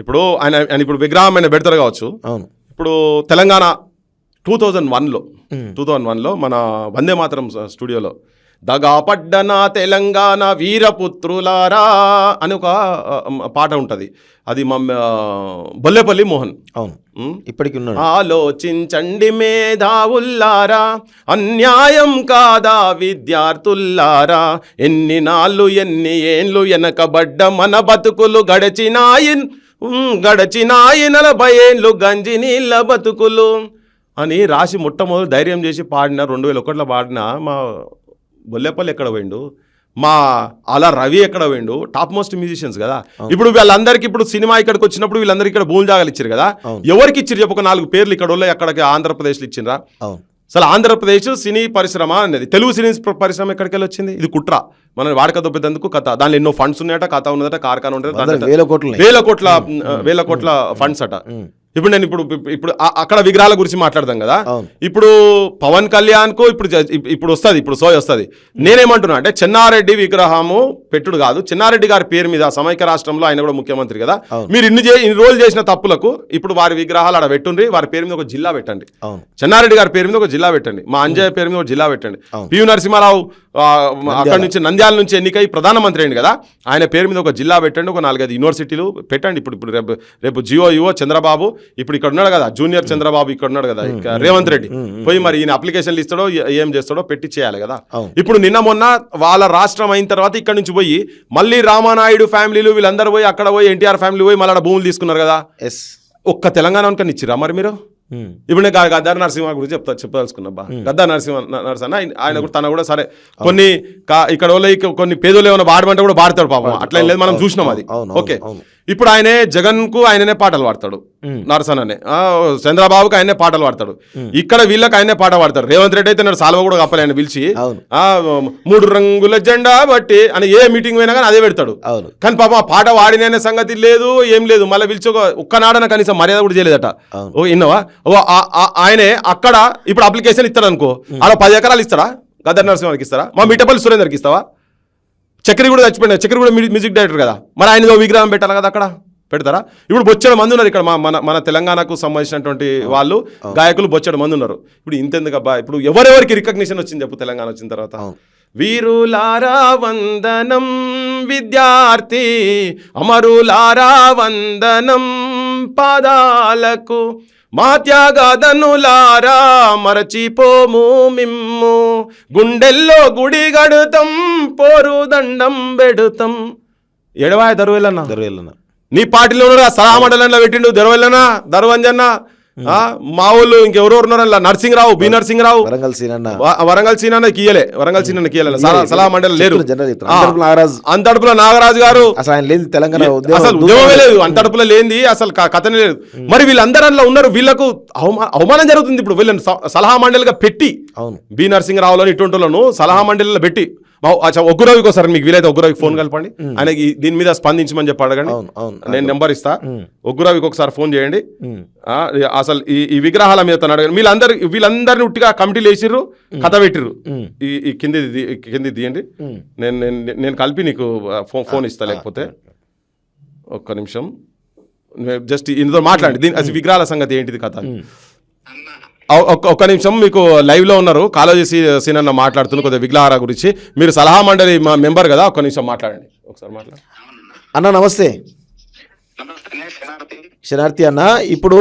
ఇప్పుడు ఆయన ఇప్పుడు విగ్రహం ఆయన పెడతారు కావచ్చు. ఇప్పుడు తెలంగాణ 2001లో మన వందే మాతరం స్టూడియోలో దగాపడ్డన తెలంగాణ వీరపుత్రులారా అని ఒక పాట ఉంటుంది. అది మా బొల్లేపల్లి మోహన్. అవును, ఇప్పటికి ఉన్నాడు. ఆలోచించండి మేధావుల్లారా, అన్యాయం కాదా విద్యార్థుల్లారా, ఎన్ని నాళ్ళు ఎన్ని ఏండ్లు వెనకబడ్డ మన బతుకులు గడిచినాయి 40 ఏళ్ళు గంజి నీళ్ళ బతుకులు అని రాసి మొట్టమొదటి ధైర్యం చేసి పాడిన 2001లో పాడిన మా బొల్లేపల్లి ఎక్కడ పోయిండు, మా అలా రవి ఎక్కడ పోయిండు, టాప్ మోస్ట్ మ్యూజిషియన్స్ కదా. ఇప్పుడు వీళ్ళందరికీ ఇప్పుడు సినిమా ఇక్కడికి వచ్చినప్పుడు వీళ్ళందరికీ ఇక్కడ భూములు జాగాలు ఇచ్చారు కదా. ఎవరికి ఇచ్చారు చెప్పు? ఒక 4 పేర్లు ఇక్కడ వాళ్ళు ఎక్కడికి ఆంధ్రప్రదేశ్లో ఇచ్చిండ్రా? అసలు ఆంధ్రప్రదేశ్ సినీ పరిశ్రమ అనేది, తెలుగు సినీ పరిశ్రమ ఎక్కడికి వెళ్ళి వచ్చింది? ఇది కుట్ర, మనం వాడక దొబ్బేందుకు కథ. దానిలో ఎన్నో ఫండ్స్ ఉన్నాయట, కథ ఉన్నదట, కార్ఖానా ఉండదు, వేల కోట్ల ఫండ్స్ అట. ఇప్పుడు నేను ఇప్పుడు అక్కడ విగ్రహాల గురించి మాట్లాడదాం కదా. అవును. ఇప్పుడు పవన్ కళ్యాణ్ కు ఇప్పుడు వస్తుంది, ఇప్పుడు సోయ్ వస్తుంది. నేనేమంటున్నా అంటే చెన్నారెడ్డి విగ్రహము పెట్టుడు కాదు, చెన్నారెడ్డి గారి పేరు మీద సమైక్య రాష్ట్రంలో ఆయన కూడా ముఖ్యమంత్రి కదా, మీరు ఇన్ని రోజులు చేసిన తప్పులకు ఇప్పుడు వారి విగ్రహాలు ఆడ పెట్టుండ్రి, వారి పేరు మీద ఒక జిల్లా పెట్టండి. చెన్నారెడ్డి గారి పేరు మీద ఒక జిల్లా పెట్టండి, మా అంజయ్య పేరు మీద ఒక జిల్లా పెట్టండి. పివి నరసింహారావు అక్కడి నుంచి నంద్యాల నుంచి ఎన్నికై ప్రధానమంత్రి అయింది కదా, ఆయన పేరు మీద ఒక జిల్లా పెట్టండి, ఒక 4-5 యూనివర్సిటీలు పెట్టండి. ఇప్పుడు రేపు జియో యువో చంద్రబాబు ఇప్పుడు ఇక్కడ ఉన్నాడు కదా, జూనియర్ చంద్రబాబు ఇక్కడ ఉన్నాడు కదా, రేవంత్ రెడ్డి పోయి మరి ఈయన అప్లికేషన్లు ఇస్తాడో ఏం చేస్తాడో పెట్టి చేయాలి కదా. ఇప్పుడు నిన్న మొన్న వాళ్ళ రాష్ట్రం అయిన తర్వాత ఇక్కడ నుంచి పోయి మళ్ళీ రామానాయుడు ఫ్యామిలీలు వీళ్ళందరూ పోయి అక్కడ పోయి ఎన్టీఆర్ ఫ్యామిలీ పోయి మళ్ళీ భూములు తీసుకున్నారు కదా. ఒక్క తెలంగాణ ఇచ్చిరా మరి మీరు? ఇప్పుడు నేను గద్దార్ నరసింహ గురించి చెప్పదలుచుకున్నా. గద్దార్ నరసింహ ఆయన కూడా తన కూడా సరే కొన్ని ఇక్కడ కొన్ని పేదోళ్ళు ఏమైనా పాడమంటే కూడా పాడతాడు పాపం, అట్లా లేదు, మనం చూసినాం అది. ఓకే, ఇప్పుడు ఆయనే జగన్ కు ఆయననే పాటలు పాడతాడు, నరసననే చంద్రబాబుకి ఆయనే పాటలు పాడతాడు, ఇక్కడ వీళ్ళకి ఆయనే పాట పాడతాడు. రేవంత్ రెడ్డి అయితే నేను సాల్వ కూడా కప్పాలి ఆయన పిలిచి 3 రంగుల జెండా బట్టి అని ఏ మీటింగ్ పోయినా కానీ అదే పెడతాడు. కానీ పాపం ఆ పాట వాడిన సంగతి లేదు, ఏం లేదు, మళ్ళీ పిలిచి ఒక్కనాడన కనీసం మర్యాద కూడా చేయలేదట. ఓ ఇన్నవా ఆయనే అక్కడ ఇప్పుడు అప్లికేషన్ ఇస్తాడు అనుకో, అలా 10 ఎకరాలు ఇస్తాడా గద్దర్ నరసింహానికి ఇస్తారా? మా మిట్టపల్లి సురేందర్కి ఇస్తావా? చక్రి కూడా చచ్చిపోయినా, చక్రి కూడా మ్యూజిక్ డైరెక్టర్ కదా, మరి ఆయన విగ్రహం పెట్టాలి కదా, అక్కడ పెడతారా? ఇప్పుడు బొచ్చడు మంది ఉన్నారు ఇక్కడ, మన తెలంగాణకు సంబంధించినటువంటి వాళ్ళు గాయకులు బొచ్చడు మంది ఉన్నారు. ఇప్పుడు ఇంతెందుకబ్బా, ఇప్పుడు ఎవరెవరికి రికగ్నిషన్ వచ్చింది చెప్పు తెలంగాణ వచ్చిన తర్వాత? వీరులారా వందనం విద్యార్థి, అమరులారా వందనం పాదాలకు, మా త్యాగదనులారా మరచిపోము మిమ్ము, గుండెల్లో గుడి గడుతం పోరు దండం పెడుతాం. ఎడవాయ దరువెల్లన్నా నీ పార్టీలో సలహా మండలంలో పెట్టిండు, దరువెల్లనా దరువంజన్న, మా వాళ్ళు ఇంకెవరెవరు ఉన్నారు, నరసింహరావు, బి నరసింహరావు, వరంగల్ సీనన్న కీయలే, వరంగల్ సీనన్న కీయలే, సలహా మండలి లేరు. అంతడుపుల నాగరాజు గారు అసలు ఉద్యమమే లేదు, అంతడుపుల లేనిది అసలు కథనే లేదు. మరి వీళ్ళందరూ ఉన్నారు, వీళ్ళకు అవమానం జరుగుతుంది. ఇప్పుడు వీళ్ళని సలహా మండలిగా పెట్టి బి నరసింహరావులను ఇటువంటిలను సలహా మండలిలో పెట్టి, ఒగ్గురవికి ఒకసారి మీకు వీలైతే ఒగ్గురవికి ఫోన్ కలపండి, ఆయనకి దీని మీద స్పందించమని చెప్పి అడగండి, నేను నెంబర్ ఇస్తా. ఒగ్గురవికి ఒకసారి ఫోన్ చేయండి. అసలు ఈ విగ్రహాల మీద అడగండి. వీళ్ళందరినీ ఉట్టిగా కమిటీలు వేసిర్రు, కథ పెట్టిర్రు. ఈ కింది తీయండి, నేను కలిపి నీకు ఫోన్ ఇస్తా, లేకపోతే ఒక్క నిమిషం జస్ట్ ఇందులో మాట్లాడండి. దీని విగ్రహాల సంగతి ఏంటిది కథ? ఒక్క నిమిషం, మీకు లైవ్ లో ఉన్నారు కాలేజీ సీనన్న మాట్లాడుతున్న కొద్దిగా విగ్రహాల గురించి, మీరు సలహా మండలి మా మెంబర్ కదా, ఒక్క నిమిషం మాట్లాడండి, ఒకసారి మాట్లాడండి. అన్న నమస్తే. శనార్థి అన్న, ఇప్పుడు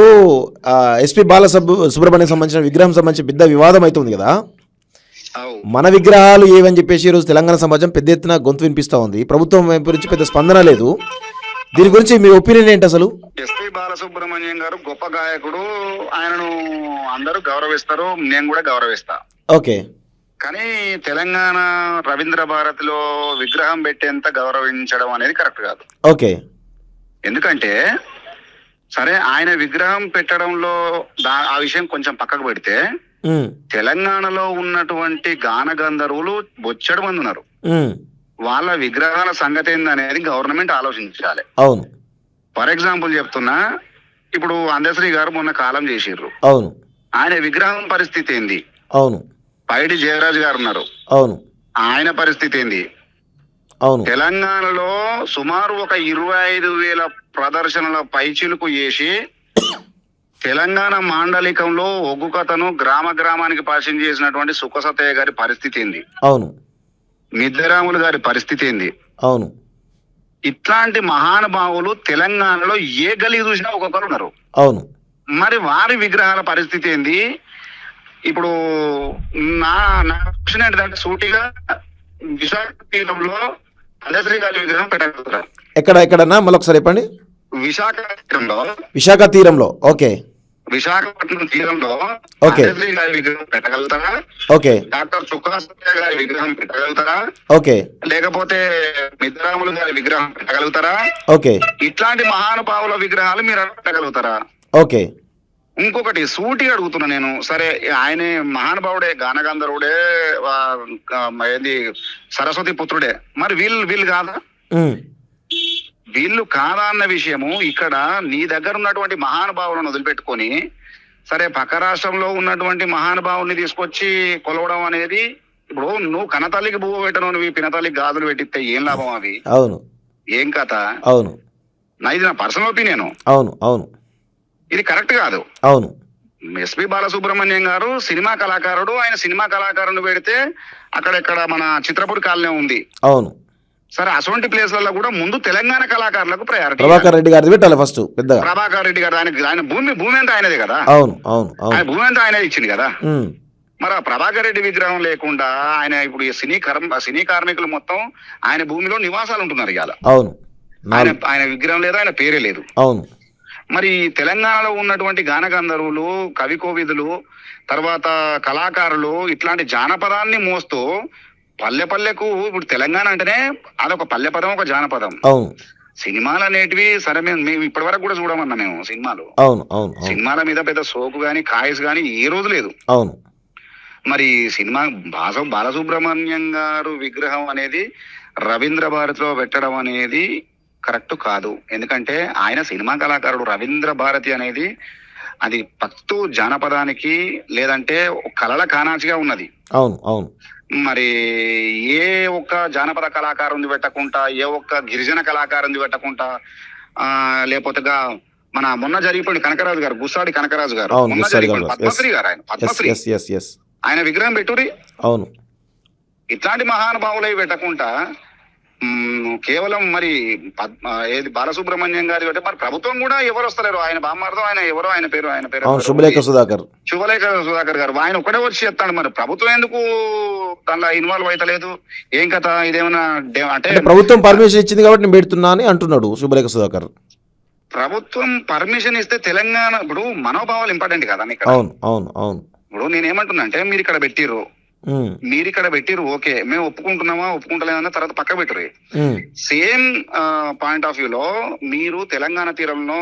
ఎస్పీ బాలసుబ్రహ్మణ్యం సంబంధించిన విగ్రహం సంబంధించి పెద్ద వివాదం అవుతుంది కదా, మన విగ్రహాలు ఏవని చెప్పేసి ఈరోజు తెలంగాణ సమాజం పెద్ద ఎత్తున గొంతు వినిపిస్తూ ఉంది, ప్రభుత్వం వైపు నుంచి పెద్ద స్పందన లేదు. దీని గురించి మీ ఒపీనియన్ ఏంటి అసలు? ఎస్పీ బాలసుబ్రహ్మణ్యం గారు గొప్ప గాయకుడు, ఆయనను అందరూ గౌరవిస్తారు, నేను కూడా గౌరవిస్తా. ఓకే, కానీ తెలంగాణ రవీంద్ర భారతిలో విగ్రహం పెట్టేంత గౌరవించడం అనేది కరెక్ట్ కాదు. ఓకే, ఎందుకంటే సరే ఆయన విగ్రహం పెట్టడంలో ఆ విషయం కొంచెం పక్కకు పెడితే, తెలంగాణలో ఉన్నటువంటి గాన గంధర్వులు బొచ్చడు మంది ఉన్నారు, వాళ్ళ విగ్రహాల సంగతి ఏందనేది గవర్నమెంట్ ఆలోచించాలి. అవును, ఫర్ ఎగ్జాంపుల్ చెప్తున్నా, ఇప్పుడు అందశ్రీ గారు మొన్న కాలం చేసిర్రు, అవును, ఆయన విగ్రహం పరిస్థితి ఏంది? అవును, పైడి జయరాజ్ గారు ఉన్నారు, అవును, ఆయన పరిస్థితి ఏంది? అవును, తెలంగాణలో సుమారు ఒక 25,000 ప్రదర్శనల పైచిలుకు చేసి తెలంగాణ మాండలికంలో ఒగ్గు కథను గ్రామ గ్రామానికి పరిచయం చేసినటువంటి సుఖసతయ్య గారి పరిస్థితి ఏంది? అవును, మిద్దరాములు గారి పరిస్థితి ఏంది? అవును, ఇట్లాంటి మహానుభావులు తెలంగాణలో ఏ గలీ చూసినా ఒక్కొక్కరు ఉన్నారు. అవును, మరి వారి విగ్రహాల పరిస్థితి ఏంది? ఇప్పుడు నా క్వశ్చన్ ఏంటంటే, సూటిగా విశాఖ తీరంలో అందశ్రీ గారి విగ్రహం పెట్టగలుగుతారా? ఎక్కడన్నా మళ్ళొకసారి చెప్పండి. విశాఖ తీరంలో ఓకే, విశాఖపట్నం తీరంలో అందశ్రీ గారి విగ్రహం పెట్టగలుగుతారా? ఓకే, డాక్టర్ సుఖాసత్య గారి విగ్రహం పెట్టగలుగుతారా? ఓకే, లేకపోతే మిద్దరాములు గారి విగ్రహం పెట్టగలుగుతారా? ఓకే, ఇట్లాంటి మహానుభావుల విగ్రహాలు మీరు పెట్టగలుగుతారా? ఓకే. ఇంకొకటి సూటిగా అడుగుతున్నా నేను, సరే ఆయనే మహానుభావుడే, గానగంధర్వుడే, ఏంది సరస్వతి పుత్రుడే, మరి వీళ్ళు కాదా? వీళ్ళు కాదా అన్న విషయము ఇక్కడ నీ దగ్గర ఉన్నటువంటి మహానుభావులను వదిలిపెట్టుకొని సరే పక్క రాష్ట్రంలో ఉన్నటువంటి మహానుభావుని తీసుకొచ్చి కొలవడం అనేది ఇప్పుడు నువ్వు కనతల్లికి పువ్వు పెట్టను, నువ్వు పినతల్లికి గాజులు పెట్టిస్తే ఏం లాభం అవి? అవును, ఏం కథ? అవును, ఇది నా పర్సనల్ ఒపీనియన్. అవును, అవును, ఇది కరెక్ట్ కాదు. అవును. ఎస్పి బాలసుబ్రహ్మణ్యం గారు సినిమా కళాకారుడు. ఆయన సినిమా కళాకారుని పెడితే అక్కడెక్కడ మన చిత్రపూడి కాలనీ ఉంది. అవును. సరే అటువంటి ప్లేస్లలో కూడా ముందు తెలంగాణ కళాకారులకు ప్రయారిటీ. ప్రభాకర్ రెడ్డి గారిది పెట్టాలి ఫస్ట్ పెద్దగా. ప్రభాకర్ రెడ్డి గారు ఆయన భూమి అంతా ఆయనదే కదా. అవును, అవును, అవును. ఆయన భూమి అంతా ఆయనే ఇచ్చింది కదా. మరి ఆ ప్రభాకర్ రెడ్డి విగ్రహం లేకుండా ఆయన ఇప్పుడు ఈ సినీ కార్మికులు మొత్తం ఆయన భూమిలో నివాసాలు ఉంటున్నారు ఇవాళ. అవును. ఆయన విగ్రహం లేదు, ఆయన పేరే లేదు. అవును. మరి తెలంగాణలో ఉన్నటువంటి గాన గంధర్వులు, కవి కోవిదులు, తర్వాత కళాకారులు ఇట్లాంటి జానపదాన్ని మోస్తూ పల్లె పల్లెకు, ఇప్పుడు తెలంగాణ అంటేనే అదొక పల్లె పదం, ఒక జానపదం. అవును. సినిమాలు అనేటివి సరే మేము ఇప్పటి వరకు కూడా చూడమన్నా మేము సినిమాలు. అవును, అవును. సినిమాల మీద పెద్ద సోకు గాని కాయస్ గాని ఏ రోజు లేదు. అవును. మరి సినిమా బాలసుబ్రహ్మణ్యం గారు విగ్రహం అనేది రవీంద్ర భారతిలో పెట్టడం అనేది కరెక్ట్ కాదు. ఎందుకంటే ఆయన సినిమా కళాకారుడు. రవీంద్ర భారతి అనేది అది పత్తు జానపదానికి లేదంటే కళల కానాచిగా ఉన్నది. అవును, అవును. మరి ఏ ఒక్క జానపద కళాకారుని పెట్టకుండా, ఏ ఒక్క గిరిజన కళాకారుని పెట్టకుండా, లేకపోతే మన మొన్న జరిగిపోయిన కనకరాజు గారు, గుస్సాడి కనకరాజు గారు, మొన్న జరిగిపోయిన పద్మశ్రీ గారు, ఆయన పద్మశ్రీ, ఆయన విగ్రహం పెట్టురి. అవును. ఇట్లాంటి మహానుభావులై పెట్టకుండా కేవలం మరి ఏది బాలసుబ్రహ్మణ్యం గారి అంటే మరి ప్రభుత్వం కూడా ఎవరు వస్తలేరు. ఆయన బామ్మార్దో ఆయన ఎవరో, ఆయన పేరు శుభలేఖ సుధాకర్ గారు. ఆయన ఒకటే వచ్చి చెప్తాడు. మరి ప్రభుత్వం ఎందుకు దానిలో ఇన్వాల్వ్ అవుతలేదు? ఏం కథ? ఇదేమన్నా అంటే ప్రభుత్వం పర్మిషన్ ఇచ్చింది కాబట్టి నేను పెడుతున్నా అని అంటున్నాడు శుభలేఖ సుధాకర్. ప్రభుత్వం పర్మిషన్ ఇస్తే తెలంగాణ ఇప్పుడు మనోభావాలు ఇంపార్టెంట్ కదా ఇక్కడ. అవును, అవును, అవును. ఇప్పుడు నేనేమంటున్నా అంటే మీరు ఇక్కడ పెట్టిర్రు ఓకే, మేము ఒప్పుకుంటలేమన్నా తర్వాత పక్క పెట్టుర్రు. సేమ్ పాయింట్ ఆఫ్ వ్యూలో మీరు తెలంగాణ తీరంలో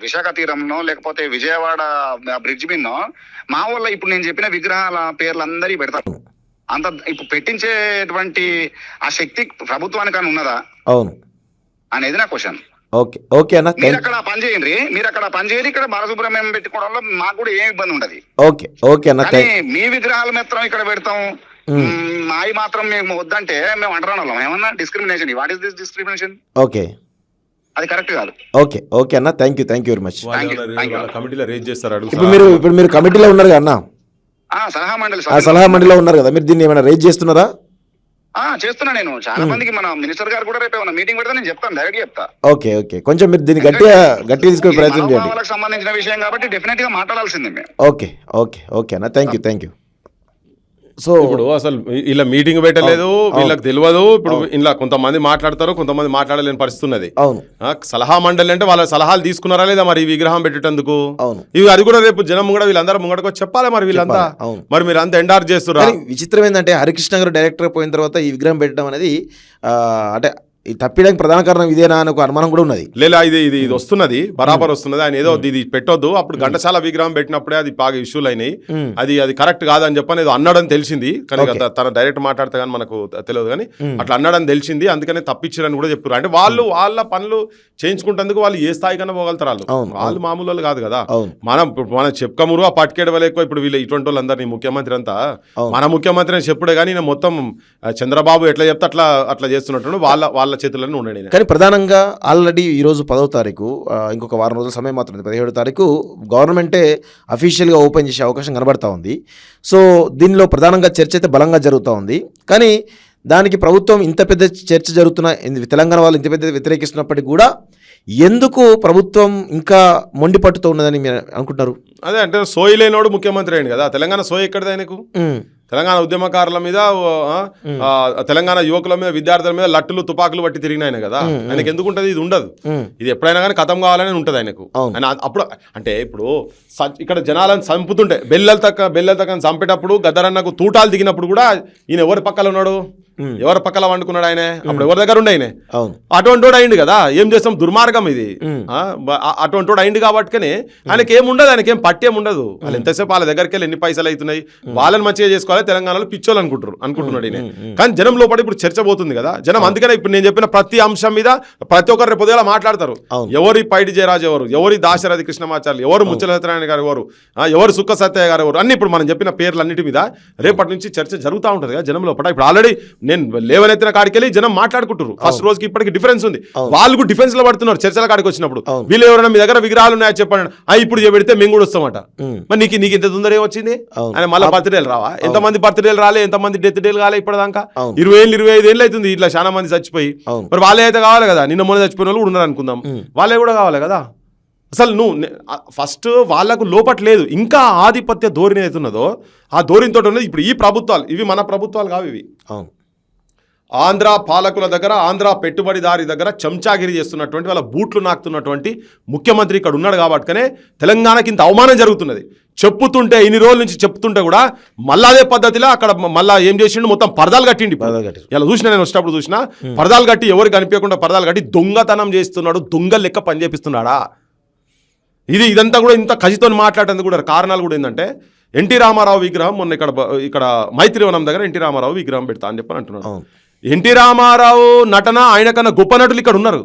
విశాఖ తీరంలో లేకపోతే విజయవాడ బ్రిడ్జ్ మీదనో మా వల్ల ఇప్పుడు నేను చెప్పిన విగ్రహాల పేర్లు అందరికీ పెడతారు. అంత ఇప్పుడు పెట్టించేటువంటి ఆ శక్తి ప్రభుత్వానికి అని ఉన్నదా? అవును అనేది నా క్వశ్చన్. ఓకే, ఓకే అన్న. మీరు అక్కడ పని చేయండి, ఇక్కడ బాలసుబ్రహ్మణ్యం పెట్టుకోవడంలో మాకు కూడా ఏం ఇబ్బంది ఉండదు. ఓకే, ఓకే అన్న. కానీ మీ విగ్రహాలు మాత్రం ఇక్కడ పెడతాం, మావి మాత్రం మేము వద్దంటే మేము అంటరాను. ఏమన్నా discrimination? What is this discrimination? Okay, అది కరెక్ట్ కాదు. ఓకే, ఓకే అన్న. Thank you very much. కమిటీలో రేజ్ చేస్తారు. ఇప్పుడు మీరు కమిటీలో ఉన్నారు కదా అన్న, సలహా మండలిలో ఉన్నారు కదా, మీరు దీన్ని ఏమైనా రేజ్ చేస్తున్నారా? చేస్తున్నా. నేను చాలా మందికి మన మినిస్టర్ గారు కూడా రేపు ఏమైనా మీటింగ్ పెడితే నేను చెప్తాను, డైరెక్ట్ చెప్తా. Okay, okay. కొంచెం మీరు దీన్ని గట్టిగా తీసుకునే ప్రయత్నం చేయండి. వాళ్ళకి సంబంధించిన విషయం కాబట్టి డెఫినెట్ గా మాట్లాడాల్సిందే మేము. ఓకే, ఓకే, ఓకే అన్న. Thank you. సో ఇప్పుడు అసలు ఇలా మీటింగ్ పెట్టలేదు, వీళ్ళకి తెలియదు. ఇప్పుడు ఇలా కొంతమంది మాట్లాడతారు, కొంతమంది మాట్లాడలేని పరిస్థితి ఉన్నది. అవును. సలహా మండలి అంటే వాళ్ళ సలహాలు తీసుకున్నారా లేదా మరి ఈ విగ్రహం పెట్టేటందుకు? అవును. ఇవి అది కూడా రేపు జనం కూడా వీళ్ళందరూ ముంగడకు చెప్పాలి. మరి వీళ్ళంతా మరి మీరు అంతా ఎండార్ చేస్తున్నారు. విచిత్రం ఏంటంటే హరికృష్ణ గారు డైరెక్టర్ పోయిన తర్వాత ఈ విగ్రహం పెట్టడం అనేది అంటే ఈ తప్పిడానికి ప్రధాన కారణం ఇదేనా అని ఒక అనుమానం కూడా ఉన్నది. లేదా ఇది వస్తున్నది, బరాబర్ వస్తున్నది. ఆయన ఏదో ఇది పెట్టొద్దు, అప్పుడు ఘంటసాల విగ్రహం పెట్టినప్పుడే అది బాగా ఇష్యూలు అయినాయి. అది కరెక్ట్ కాదని చెప్పని ఏదో అన్నాడని తెలిసింది. కానీ తన డైరెక్ట్ మాట్లాడితే కానీ మనకు తెలియదు. కానీ అట్లా అన్నాడని తెలిసింది, అందుకనే తప్పించారని కూడా చెప్తారు. అంటే వాళ్ళ పనులు చేయించుకుంటేందుకు వాళ్ళు ఏ స్థాయి కన్నా పోగలుగుతారు. వాళ్ళు మామూలు వాళ్ళు కాదు కదా. మనం చెప్పుకమురు ఆ పట్టుకేయడం ఎక్కువ. ఇప్పుడు వీళ్ళు ఇటువంటి వాళ్ళందరినీ ముఖ్యమంత్రి అంతా మన ముఖ్యమంత్రి అని చెప్పుడే కానీ మొత్తం చంద్రబాబు ఎట్లా చెప్తే అట్లా చేస్తున్నట్టు వాళ్ళ చేతులను ఉండండి. కానీ ప్రధానంగా ఆల్రెడీ ఈరోజు 10వ తారీఖు, ఇంకొక వారం రోజుల సమయం మాత్రం 17వ తారీఖు గవర్నమెంటే అఫీషియల్గా ఓపెన్ చేసే అవకాశం కనబడతా ఉంది. సో దీనిలో ప్రధానంగా చర్చ అయితే బలంగా జరుగుతూ ఉంది. కానీ దానికి ప్రభుత్వం ఇంత పెద్ద చర్చ జరుగుతున్న, తెలంగాణ వాళ్ళు ఇంత పెద్ద వ్యతిరేకిస్తున్నప్పటికీ కూడా ఎందుకు ప్రభుత్వం ఇంకా మొండి పట్టుతూ ఉన్నదని మీరు అనుకుంటున్నారు? అదే అంటే సోయి లేనోడు ముఖ్యమంత్రి అయింది కదా. తెలంగాణ సోయి ఎక్కడిది ఆయనకు? తెలంగాణ ఉద్యమకారుల మీద, తెలంగాణ యువకుల మీద, విద్యార్థుల మీద లట్టులు తుపాకులు పట్టి తిరిగినాయన కదా. ఆయనకు ఎందుకు ఉంటుంది? ఇది ఉండదు. ఇది ఎప్పుడైనా కానీ కథం కావాలని ఉంటుంది ఆయనకు. అప్పుడు అంటే ఇప్పుడు ఇక్కడ జనాలను చంపుతుంటే బెల్లెల తక్క చంపేటప్పుడు గద్దరన్నకు తూటాలు దిగినప్పుడు కూడా ఈయన ఎవరి పక్కన ఉన్నాడు? ఎవరు పక్కల వండుకున్నాడు ఆయన, అప్పుడు ఎవరి దగ్గర ఉండే ఆయన, అవును అటువంటి వాడు అయింది కదా. ఏం చేస్తాం, దుర్మార్గం ఇది. అటువంటి వాడు అయింది కాబట్టికనే ఆయనకి ఏముండదు, ఆయనకి ఏం పట్టేం ఉండదు. వాళ్ళు ఎంతసేపు వాళ్ళ దగ్గరికి వెళ్ళి ఎన్ని పైసలు అవుతున్నాయి, వాళ్ళని మంచిగా చేసుకోవాలి, తెలంగాణలో పిచ్చోళ్ళు అనుకుంటున్నాడు ఈయన. కానీ జనం లోపల ఇప్పుడు చర్చ పోతుంది కదా జనం. అందుకనే ఇప్పుడు నేను చెప్పిన ప్రతి అంశం మీద ప్రతి ఒక్కరు పొద్దుగా మాట్లాడతారు. ఎవరి పైడి జయరాజు ఎవరు, ఎవరి దాశరథి కృష్ణమాచార్యులు ఎవరు, ముచ్చల సత్యనారాయణ గారు ఎవరు సుక్క సత్యయ్య గారు ఎవరు, అన్ని ఇప్పుడు మనం చెప్పిన పేర్లన్నిటి మీద రేపటి నుంచి చర్చ జరుగుతూ ఉంటుంది కదా జనం లోపల. ఇప్పుడు ఆల్రెడీ నేను లేవనెత్తిన కాడికి వెళ్ళి జనం మాట్లాడుకుంటారు. ఫస్ట్ రోజుకి ఇప్పటికి డిఫరెన్స్ ఉంది. వాళ్ళు కూడా డిఫెన్స్ లో పడుతున్నారు చర్చల కాడికి వచ్చినప్పుడు. వీళ్ళు ఎవరైనా మీ దగ్గర విగ్రహాలు ఉన్నాయా చెప్పండి, ఇప్పుడు పెడితే మేము కూడా వస్తామట. మరి నీకు ఇంత తొందర ఏమొచ్చింది, ఆయన మళ్ళీ బర్త్డేలు రావా? ఎంతమంది బర్త్డేలు రాలే, ఎంతమంది డెత్ డేలు కాలే ఇప్పటిదాకా? 20 ఏళ్ళు 25 ఏళ్ళు అవుతుంది ఇట్లా చాలా మంది చచ్చిపోయి. మరి వాళ్ళే అయితే కావాలి కదా, నిన్న మొన్న చచ్చిపోయిన వాళ్ళు కూడా ఉన్నారు అనుకుందాం, వాళ్ళే కూడా కావాలి కదా. అసలు నువ్వు ఫస్ట్ వాళ్ళకు లోపట్లేదు, ఇంకా ఆధిపత్య ధోరణి అవుతున్నదో ఆ ధోరణితో ఉన్నది. ఇప్పుడు ఈ ప్రభుత్వాలు ఇవి మన ప్రభుత్వాలు కావు ఇవి. ఆంధ్ర పాలకుల దగ్గర, ఆంధ్ర పెట్టుబడిదారి దగ్గర చెంచాగిరి చేస్తున్నటువంటి వాళ్ళ బూట్లు నాకుతున్నటువంటి ముఖ్యమంత్రి ఇక్కడ ఉన్నాడు కాబట్టినే తెలంగాణకి ఇంత అవమానం జరుగుతున్నది. చెప్పుతుంటే ఇన్ని రోజుల నుంచి చెప్తుంటే కూడా మళ్ళా అదే పద్ధతిలో అక్కడ మళ్ళా ఏం చేసిండు, మొత్తం పరదాలు కట్టిండి. ఇలా చూసినా, నేను వచ్చేటప్పుడు చూసినా పరదాలు కట్టి ఎవరికి కనిపించకుండా పరదాలు కట్టి దొంగతనం చేస్తున్నాడు, దొంగ లెక్క పనిచేపిస్తున్నాడా. ఇదంతా కూడా ఇంత కసితో మాట్లాడేందుకు కూడా కారణాలు కూడా ఏంటంటే, ఎన్టీ రామారావు విగ్రహం మొన్న ఇక్కడ మైత్రివనం దగ్గర ఎన్టీ రామారావు విగ్రహం పెడతా అని చెప్పని అంటున్నాడు. ఎన్టీ రామారావు నటన ఆయన కన్నా గొప్ప నటులు ఇక్కడ ఉన్నారు.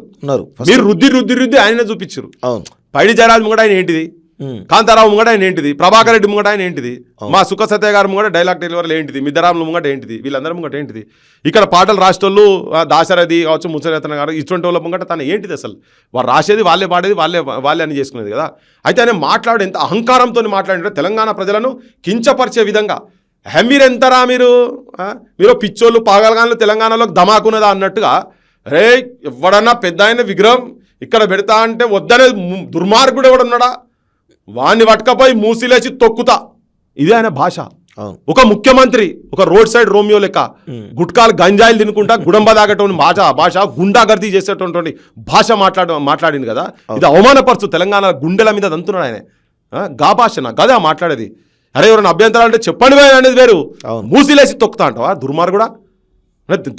మీరు రుద్ది ఆయనే చూపించారు. పైడి జయరాజ్ ముంగట ఆయన ఏంటిది, కాంతారావు ముంగట ఆయన ఏంటిది, ప్రభాకర్ రెడ్డి ముంగట ఆయన ఏంటిది, మా సుఖ సత్య గారు ముంగట డైలాగ్ డెలివరీలు ఏంటిది, మిద్దరాముల ముంగట ఏంటిది, వీళ్ళందరి ముంగట ఏంటిది, ఇక్కడ పాటలు రాసేటోళ్ళు దాశరథి కావచ్చు, ముచ్చరతన గారు ఇటువంటి వాళ్ళ ముంగట తన ఏంటిది, అసలు వారు రాసేది వాళ్ళే, పాడేది వాళ్ళే అని చేసుకునేది కదా. అయితే ఆయన మాట్లాడే ఎంత అహంకారంతో మాట్లాడినట్టు తెలంగాణ ప్రజలను కించపరిచే విధంగా, మీరెంతరా మీరు పిచ్చోళ్ళు పాగలగాన్లు తెలంగాణలోకి ధమాకున్నదా అన్నట్టుగా, రే ఎవడన్నా పెద్ద ఆయన విగ్రహం ఇక్కడ పెడతా అంటే వద్దనే దుర్మార్గుడు ఎవడున్నాడా, వాడిని పట్టుకపోయి మూసిలేసి తొక్కుతా, ఇదే ఆయన భాష. ఒక ముఖ్యమంత్రి ఒక రోడ్ సైడ్ రోమియో లెక్క గుట్కాలు గంజాయిలు తినుకుంటా గుడంబ దాగటం భాష గుండాగర్దీ చేసేటటువంటి భాష మాట్లాడింది కదా. ఇది అవమానపరచు, తెలంగాణ గుండెల మీద దంతున్నాడు ఆయన. గా భాష నా గదా మాట్లాడేది. అరే ఎవరైనా అభ్యంతరాలు అంటే చెప్పండి అనేది వేరు, మూసిలేసి తొక్కుతా అంటావా దుర్మార్గుడా.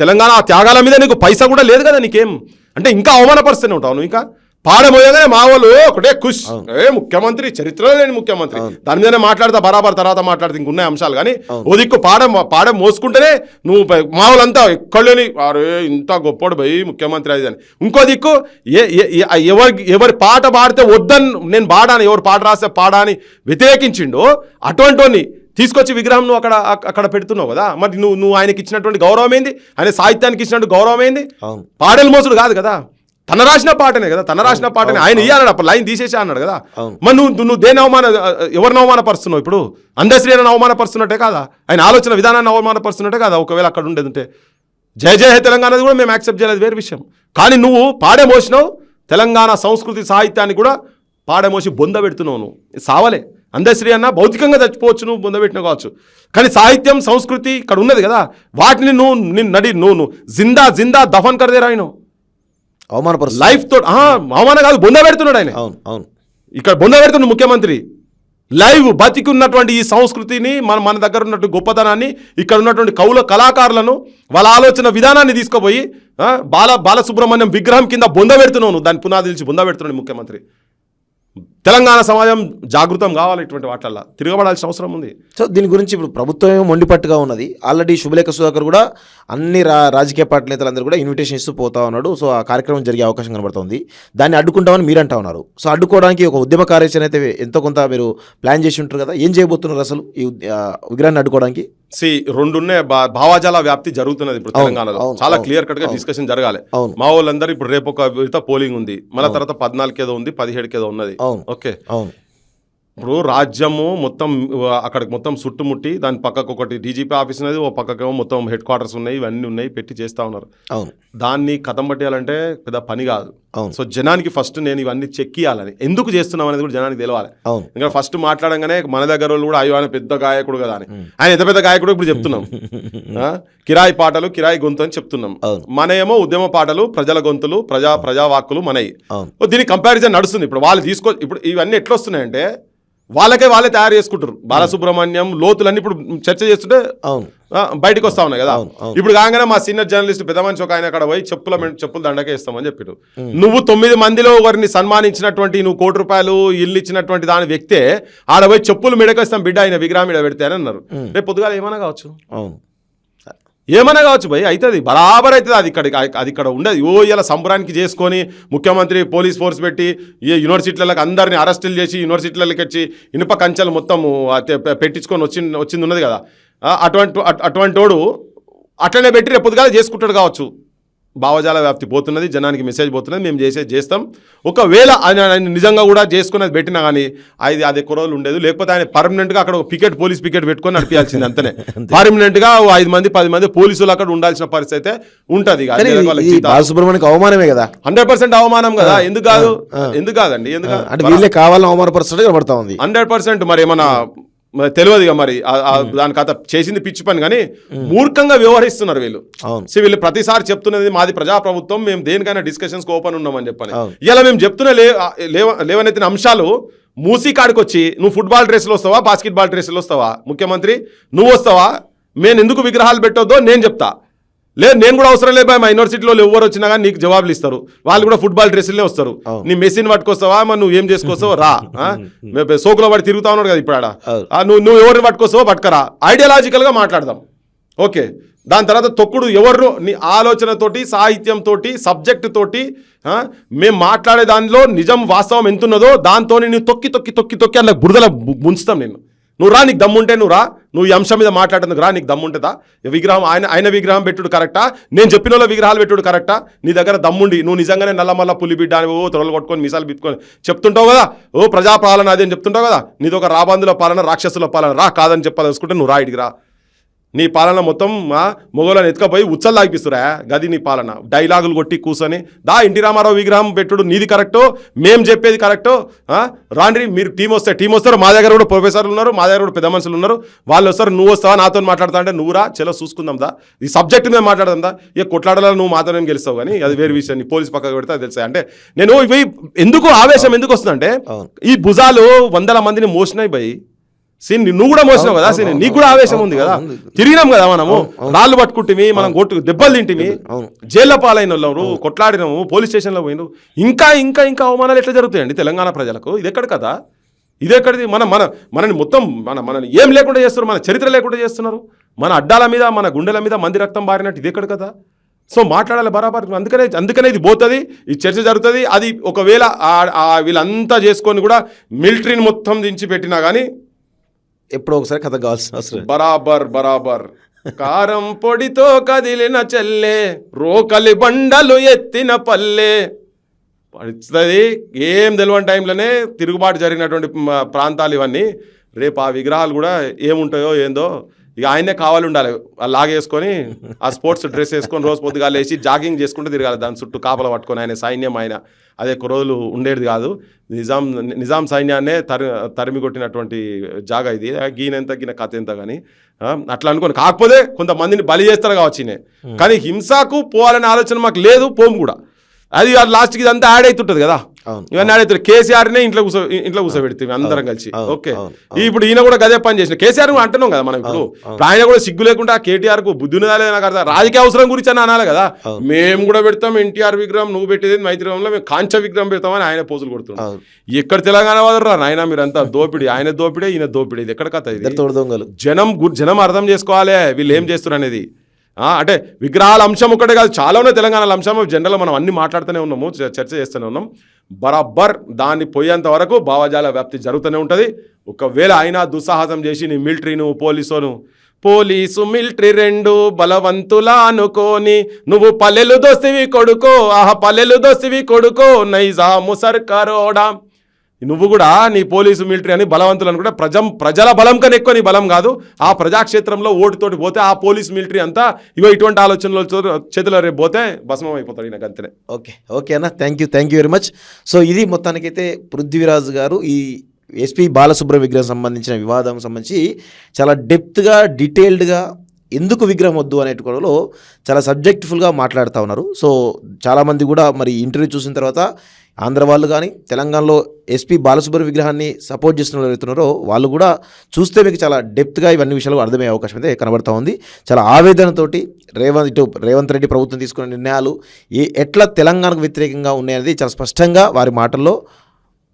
తెలంగాణ త్యాగాల మీద నీకు పైసా కూడా లేదు కదా, నీకేం అంటే ఇంకా అవమానపరుస్తూనే ఉంటావు నువ్వు. ఇంకా పాడమోయగానే మా వాళ్ళు ఒకటే ఖుష్, ముఖ్యమంత్రి చరిత్రలో లేని ముఖ్యమంత్రి, దాని మీదనే మాట్లాడతా బరాబర్, తర్వాత మాట్లాడితే ఇంకున్నాయి అంశాలు. కానీ ఓ దిక్కు పాడ మోసుకుంటేనే నువ్వు మా వాళ్ళంతా ఎక్కడలేని అరే ఇంత గొప్పడు భయ్ ముఖ్యమంత్రి అది అని. ఇంకో దిక్కు ఎవరి పాట పాడితే వద్దని నేను పాడాను, ఎవరు పాట రాస్తే పాడాని వ్యతిరేకించిండో అటువంటి తీసుకొచ్చి విగ్రహం నువ్వు అక్కడ పెడుతున్నావు కదా. మరి నువ్వు ఆయనకి ఇచ్చినటువంటి గౌరవం ఏంది, ఆయన సాహిత్యానికి ఇచ్చినట్టు గౌరవం ఏంది? పాడేలు మోసుడు కాదు కదా, తన రాసిన పాటనే కదా, తన రాసిన పాటనే ఆయన ఇయ్యాలన్నాడు, అప్పుడు లైన్ తీసేసా అన్నాడు కదా. మరి నువ్వు దేని ఎవరిని అవమానపరుస్తున్నావు? ఇప్పుడు అందశ్రీని అవమానపరుస్తున్నట్టే కాదా, ఆయన ఆలోచన విధానాన్ని అవమానపరుస్తున్నట్టే కాదా ఒకవేళ అక్కడ ఉండేది ఉంటే. జయ జయ తెలంగాణ కూడా మేము యాక్సెప్ట్ చేయలేదు, వేరే విషయం. కానీ నువ్వు పాడే మోసినావు, తెలంగాణ సంస్కృతి సాహిత్యాన్ని కూడా పాడే మోసి బొంద పెడుతున్నావు. నువ్వు సావలే, అందశ్రీ అన్న భౌతికంగా చచ్చిపోవచ్చు, నువ్వు బొందబెట్టిన కావచ్చు, కానీ సాహిత్యం సంస్కృతి ఇక్కడ ఉన్నది కదా, వాటిని నువ్వు జిందా దఫన్ కరదే రాయిను. లైఫ్ తో అవమానం కాదు, బొంద పెడుతున్నాడు ఆయన. ఇక్కడ బొంద పెడుతున్నాడు ముఖ్యమంత్రి. లైవ్ బతికి ఉన్నటువంటి ఈ సంస్కృతిని మన దగ్గర ఉన్నటువంటి గొప్పతనాన్ని, ఇక్కడ ఉన్నటువంటి కళాకారులను వాళ్ళ ఆలోచన విధానాన్ని తీసుకుపోయి బాలసుబ్రహ్మణ్యం విగ్రహం కింద బొంద పెడుతున్నాను, దాని పునాది నుంచి బొంద పెడుతున్నాడు ముఖ్యమంత్రి. తెలంగాణ సమాజం జాగృతం కావాలి, ఇటువంటి వాటిల్లో తిరగబడాల్సిన అవసరం ఉంది. సో దీని గురించి ఇప్పుడు ప్రభుత్వం మొండిపట్టుగా ఉన్నది. ఆల్రెడీ శుభలేఖ సుధాకర్ కూడా అన్ని రాజకీయ పార్టీ నేతలందరూ కూడా ఇన్విటేషన్ ఇస్తూ పోతా ఉన్నాడు. సో ఆ కార్యక్రమం జరిగే అవకాశం కనబడుతుంది. దాన్ని అడ్డుకుంటామని మీరు అంటా ఉన్నారు. సో అడ్డుకోవడానికి ఒక ఉద్యమ కార్యాచరణ అయితే ఎంతో కొంత మీరు ప్లాన్ చేసి ఉంటారు కదా, ఏం చేయబోతున్నారు అసలు ఈ విగ్రహాన్ని అడ్డుకోవడానికి? రెండున్నే భావాజాల వ్యాప్తి జరుగుతున్నది ఇప్పుడు తెలంగాణలో. చాలా క్లియర్ కట్ గా డిస్కషన్ జరగాలి. మా వాళ్ళందరూ ఇప్పుడు రేపు ఒక పోలింగ్ ఉంది, మళ్ళీ తర్వాత 14 ఏదో ఉంది, 17 ఏదో ఉన్నది. ఓకే, ఇప్పుడు రాజ్యము మొత్తం అక్కడికి మొత్తం చుట్టుముట్టి దాని పక్కకు ఒకటి డీజీపీ ఆఫీస్ ఉన్నది, ఓ పక్కకేమో మొత్తం హెడ్ క్వార్టర్స్ ఉన్నాయి, ఇవన్నీ ఉన్నాయి, పెట్టి చేస్తా ఉన్నారు. దాన్ని కథం పట్టేయాలంటే పెద్ద పని కాదు. సో జనానికి ఫస్ట్ నేను ఇవన్నీ చెక్ ఇవ్వాలని, ఎందుకు చేస్తున్నాం అనేది కూడా జనానికి తెలియాలి. ఇంకా ఫస్ట్ మాట్లాడంగానే మన దగ్గర వాళ్ళు కూడా అయ్యో ఆయన పెద్ద గాయకుడు కదా అని, ఆయన ఎంత పెద్ద గాయకుడు ఇప్పుడు చెప్తున్నాం. కిరాయి పాటలు కిరాయి గొంతు అని చెప్తున్నాం. మన ఏమో ఉద్యమ పాటలు ప్రజల గొంతులు ప్రజావాక్కులు మనవి. దీని కంపారిజన్ నడుస్తుంది. ఇప్పుడు వాళ్ళు ఇప్పుడు ఇవన్నీ ఎట్లా వస్తున్నాయంటే వాళ్ళే తయారు చేసుకుంటారు. బాలసుబ్రహ్మణ్యం లోతులన్నీ ఇప్పుడు చర్చ చేస్తుంటే అవును బయటకు వస్తా ఉన్నాయి కదా. అవును. ఇప్పుడు కాగానే మా సీనియర్ జర్నలిస్ట్ పెద్ద మనిషి ఒక ఆయన అక్కడ పోయి చెప్పులు దండకే ఇస్తామని చెప్పాడు. నువ్వు 9 మందిలో ఒకరిని సన్మానించినటువంటి, నువ్వు ₹1 ఇల్లు ఇచ్చినటువంటి దాని వ్యక్తే ఆడ పోయి చెప్పులు మెడకేస్తాం బిడ్డ ఆయన విగ్రహం మీద పెడితే అని అన్నారు. రేపు పొద్దుగాల ఏమన్నా కావచ్చు, అవును ఏమన్నా కావచ్చు భయ్, అవుతుంది బరాబర్ అవుతుంది. అది ఇక్కడ ఉండదు. ఇలా సంబరానికి చేసుకొని ముఖ్యమంత్రి పోలీస్ ఫోర్స్ పెట్టి యూనివర్సిటీలకు అందరినీ అరెస్టులు చేసి యూనివర్సిటీలకు వచ్చి ఇనుప కంచెలు మొత్తం పెట్టించుకొని వచ్చింది ఉన్నది కదా. అటువంటి వాడు అట్లనే పెట్టి రేపు పొద్దుగాల చేసుకుంటాడు కావచ్చు. భావజాల వ్యాప్తి పోతున్నది, జనానికి మెసేజ్ పోతున్నది, మేము చేస్తాం. ఒకవేళ ఆయన నిజంగా కూడా చేసుకున్నది పెట్టినా కానీ అది ఎక్కువ రోజులు ఉండేది. లేకపోతే ఆయన పర్మనెంట్గా అక్కడ ఒక పోలీస్ పికెట్ పెట్టుకొని నడిపించాల్సింది అంతనే. పర్మనెంట్గా 5 మంది 10 మంది పోలీసులు అక్కడ ఉండాల్సిన పరిస్థితి అయితే ఉంటుంది. బాలసుబ్రహ్మణ్యానికి అవమానమే కదా, 100% అవమానం కదా. ఎందుకు కాదండి, అంటే వీళ్ళే కావాలని అవమానపరుస్తున్నట్టు కనబడతా ఉంది. 100%. మరి ఏమన్నా తెలియదుగా మరి దాని కథ చేసింది పిచ్చి పని, కానీ మూర్ఖంగా వ్యవహరిస్తున్నారు వీళ్ళు. వీళ్ళు ప్రతిసారి చెప్తున్నది మాది ప్రజాప్రభుత్వం, మేము దేనికైనా డిస్కషన్స్ ఓపెన్ ఉన్నామని చెప్పని. ఇలా మేము చెప్తున్న లేవనెత్తిన అంశాలు మూసీ కాడికి వచ్చి నువ్వు ఫుట్బాల్ డ్రెస్సులు వస్తావా, బాస్కెట్బాల్ డ్రెస్సులు వస్తావా, ముఖ్యమంత్రి నువ్వు వస్తావా, మేము ఎందుకు విగ్రహాలు పెట్టొద్దో నేను చెప్తా. లేదు నేను కూడా అవసరం లేదు, మా యూనివర్సిటీలో ఎవరు వచ్చినా కానీ నీకు జవాబులు ఇస్తారు. వాళ్ళు కూడా ఫుట్బాల్ డ్రెస్సులే వస్తారు. నీ మెస్సీని పట్టుకొస్తావా, మరి నువ్వు ఏం చేసుకొస్తావో రా, సోకులో పడి తిరుగుతా ఉన్నాడు కదా ఇప్పుడు ఆడ, నువ్వు ఎవరిని పట్టుకొస్తావో పట్టుకరా, ఐడియాలజికల్గా మాట్లాడదాం. ఓకే, దాని తర్వాత తొక్కుడు ఎవరు నీ ఆలోచనతోటి, సాహిత్యంతో, సబ్జెక్టు తోటి మేము మాట్లాడే దానిలో నిజం వాస్తవం ఎంతున్నదో దాంతో నేను తొక్కి అలా బురదల ముంచుతాం. నువ్వు రా, నీకు దమ్ముంటే నువ్వు రా, నువ్వు ఈ అంశం మీద మాట్లాడేందుకు రా, నీకు దమ్ముంటుందా? విగ్రహం ఆయన విగ్రహం పెట్టుడు కరెక్టా, నేను చెప్పిన వాళ్ళ విగ్రహాలు పెట్టుడు కరెక్టా? నీ దగ్గర దమ్ముండి నువ్వు నిజంగానే నల్లమల్ల పులిబిడ్డ అని త్వరలు కొట్టుకొని మిసాలు బిట్టుకొని చెప్తుంటావు కదా, ప్రజాపాలన అదే అని చెప్తుంటావు కదా, నీది ఒక రాబందుల పాలన, రాక్షసుల పాలన. రా, కాదని చెప్పదలుచుకుంటే నువ్వు రా, ఇడికి రా. నీ పాలన మొత్తం మొగోళ్ళని ఎత్తుకపోయి ఉచ్చలు లాగిపిస్తురా, గది నీ పాలన. డైలాగులు కొట్టి కూర్చొని ఎన్టీ రామారావు విగ్రహం పెట్టుడు నీది కరెక్టో, మేము చెప్పేది కరెక్టో, రాండ్రి మీరు టీం వస్తారు. మా దగ్గర కూడా ప్రొఫెసర్లు ఉన్నారు, మా దగ్గర కూడా పెద్ద మనుషులు ఉన్నారు, వాళ్ళు వస్తారు. నువ్వు వస్తావా నాతో మాట్లాడతా అంటే నువ్వు రా, చలో చూసుకుందాం దా, ఈ సబ్జెక్ట్ మీద మాట్లాడదాం దా. ఇక కొట్లాడాలని నువ్వు మాత్రమే గెలుస్తావు, కానీ అది వేరే విషయం. నీ పోలీస్ పక్కకు పెడితే అది తెలుసా. అంటే నేను ఇవి ఆవేశం ఎందుకు వస్తుందంటే, ఈ భుజాలు 100 మందిని మోసినాయి భయ్. సీన్ నువ్వు కూడా మోసినావు కదా, సీన్ నీకు కూడా ఆవేశం ఉంది కదా. తిరిగినాం కదా మనము, రాళ్ళు పట్టుకుంటేమి, మనం దెబ్బలు తింటిమి, జైల్లో పాలైన వాళ్ళు, కొట్లాడినాము, పోలీస్ స్టేషన్లో పోయినావు. ఇంకా అవమానాలు ఎట్లా జరుగుతాయండి తెలంగాణ ప్రజలకు? ఇది ఎక్కడ కదా, ఇది ఎక్కడిది? మనని మొత్తం మనని ఏం లేకుండా చేస్తున్నారు, మన చరిత్ర లేకుండా చేస్తున్నారు, మన అడ్డాల మీద, మన గుండెల మీద మంది రక్తం బారినట్టు. ఇది ఎక్కడ కదా? సో మాట్లాడాలి బరాబర్. అందుకనే ఇది పోతుంది, ఈ చర్చ జరుగుతుంది. అది ఒకవేళ వీళ్ళంతా చేసుకొని కూడా మిలిటరీని మొత్తం దించి పెట్టినా కానీ ఎప్పుడో ఒకసారి కథ కావాల్సిన అవసరం. బరాబర్ కారం పొడితో కదిలిన చెల్లె, రోకలి బండలు ఎత్తిన పల్లె పడుతుంది. ఏం తెలియని టైంలోనే తిరుగుబాటు జరిగినటువంటి ప్రాంతాలు ఇవన్నీ. రేపు ఆ విగ్రహాలు కూడా ఏముంటాయో ఏందో, ఇక ఆయనే కావాలి ఉండాలి, లాగేసుకొని ఆ స్పోర్ట్స్ డ్రెస్ వేసుకొని రోజు పొద్దుగా లేచి జాగింగ్ చేసుకుంటూ తిరగాలి, దాని చుట్టూ కాపలా పట్టుకొని. ఆయన సైన్యం, ఆయన అదే ఎక్కువ రోజులు ఉండేది కాదు. నిజాం సైన్యాన్నే తరిమి కొట్టినటువంటి జాగా ఇది. గీన కథ ఎంత కానీ అట్లా అనుకోని. కాకపోతే కొంతమందిని బలి చేస్తారు కావచ్చు, కానీ హింసకు పోవాలనే ఆలోచన మాకు లేదు, పోము కూడా. అది లాస్ట్కి ఇదంతా యాడ్ అవుతుంటుంది కదా, ఇవన్నీ యాడ్ అవుతుంది. కేసీఆర్నే ఇంట్లో కూర్చోబెడితే అందరం కలిసి. ఓకే, ఇప్పుడు ఈయన కూడా గదే పని చేసిన. కేసీఆర్ అంటున్నాం కదా మనం. ఇప్పుడు ఆయన కూడా సిగ్గు లేకుండా కేటీఆర్ కు బుద్ధి ఉన్నదా నాకు అర్థం, రాజకీయ అవసరం గురించి అని అనాలి కదా. మేము కూడా పెడతాం ఎన్టీఆర్ విగ్రహం, నువ్వు పెట్టేది మైత్రిలో మేము కాంచ విగ్రహం పెడతామని ఆయన పోజులు కొడుతున్నాం. ఎక్కడ తెలంగాణ వాదురా నాయన, మీరంతా దోపిడి, ఆయన దోపిడే ఈయన దోపిడే. ఇది ఎక్కడ కథ? ఇది జనం అర్థం చేసుకోవాలి వీళ్ళు ఏం చేస్తున్నారు అనేది. అంటే విగ్రహాల అంశం ఒకటే కాదు, చాలా ఉన్నాయి తెలంగాణలో అంశం. జనరల్గా మనం అన్ని మాట్లాడుతూనే ఉన్నాము, చర్చ చేస్తూనే ఉన్నాం. బరాబర్ దాన్ని పోయేంత వరకు భావజాల వ్యాప్తి జరుగుతూనే ఉంటుంది. ఒకవేళ అయినా దుస్సాహసం చేసి నీ మిలిటరీను పోలీసు మిలిటరీ 2 బలవంతులా అనుకోని, నువ్వు పల్లెలు దోస్తివి కొడుకో నైజాము సర్కారోడా. నువ్వు కూడా నీ పోలీసు మిలిటరీ అని బలవంతులు అనుకుంటే ప్రజల బలం కన్నా ఎక్కువ నీ బలం కాదు. ఆ ప్రజాక్షేత్రంలో ఓటుతోటి పోతే ఆ పోలీస్ మిలిటరీ అంతా ఇటువంటి ఆలోచనలు చేతిలో రేపు పోతే భస్మం అయిపోతాడు ఈయనకు అంతనే. ఓకే అన్న, thank you very much. So ఇది మొత్తానికైతే పృథ్వీరాజ్ గారు ఈ ఎస్పీ బాలసుబ్రహ్మణ్యం విగ్రహం సంబంధించిన వివాదం సంబంధించి చాలా డెప్త్గా, డీటెయిల్డ్గా ఎందుకు విగ్రహం వద్దు అనేటిలో చాలా సబ్జెక్టిఫుల్గా మాట్లాడుతూ ఉన్నారు. సో చాలామంది కూడా మరి ఇంటర్వ్యూ చూసిన తర్వాత ఆంధ్ర వాళ్ళు కానీ తెలంగాణలో ఎస్పీ బాలసుబ్రహ్మణ్యం విగ్రహాన్ని సపోర్ట్ చేస్తున్న వాళ్ళు ఎవరుతున్నారో వాళ్ళు కూడా చూస్తే మీకు చాలా డెప్త్గా ఇవన్నీ విషయాలు అర్థమయ్యే అవకాశం అయితే కనబడతా ఉంది. చాలా ఆవేదనతోటి రేవంత్ రెడ్డి ప్రభుత్వం తీసుకున్న నిర్ణయాలు ఎట్లా తెలంగాణకు వ్యతిరేకంగా ఉన్నాయనేది చాలా స్పష్టంగా వారి మాటల్లో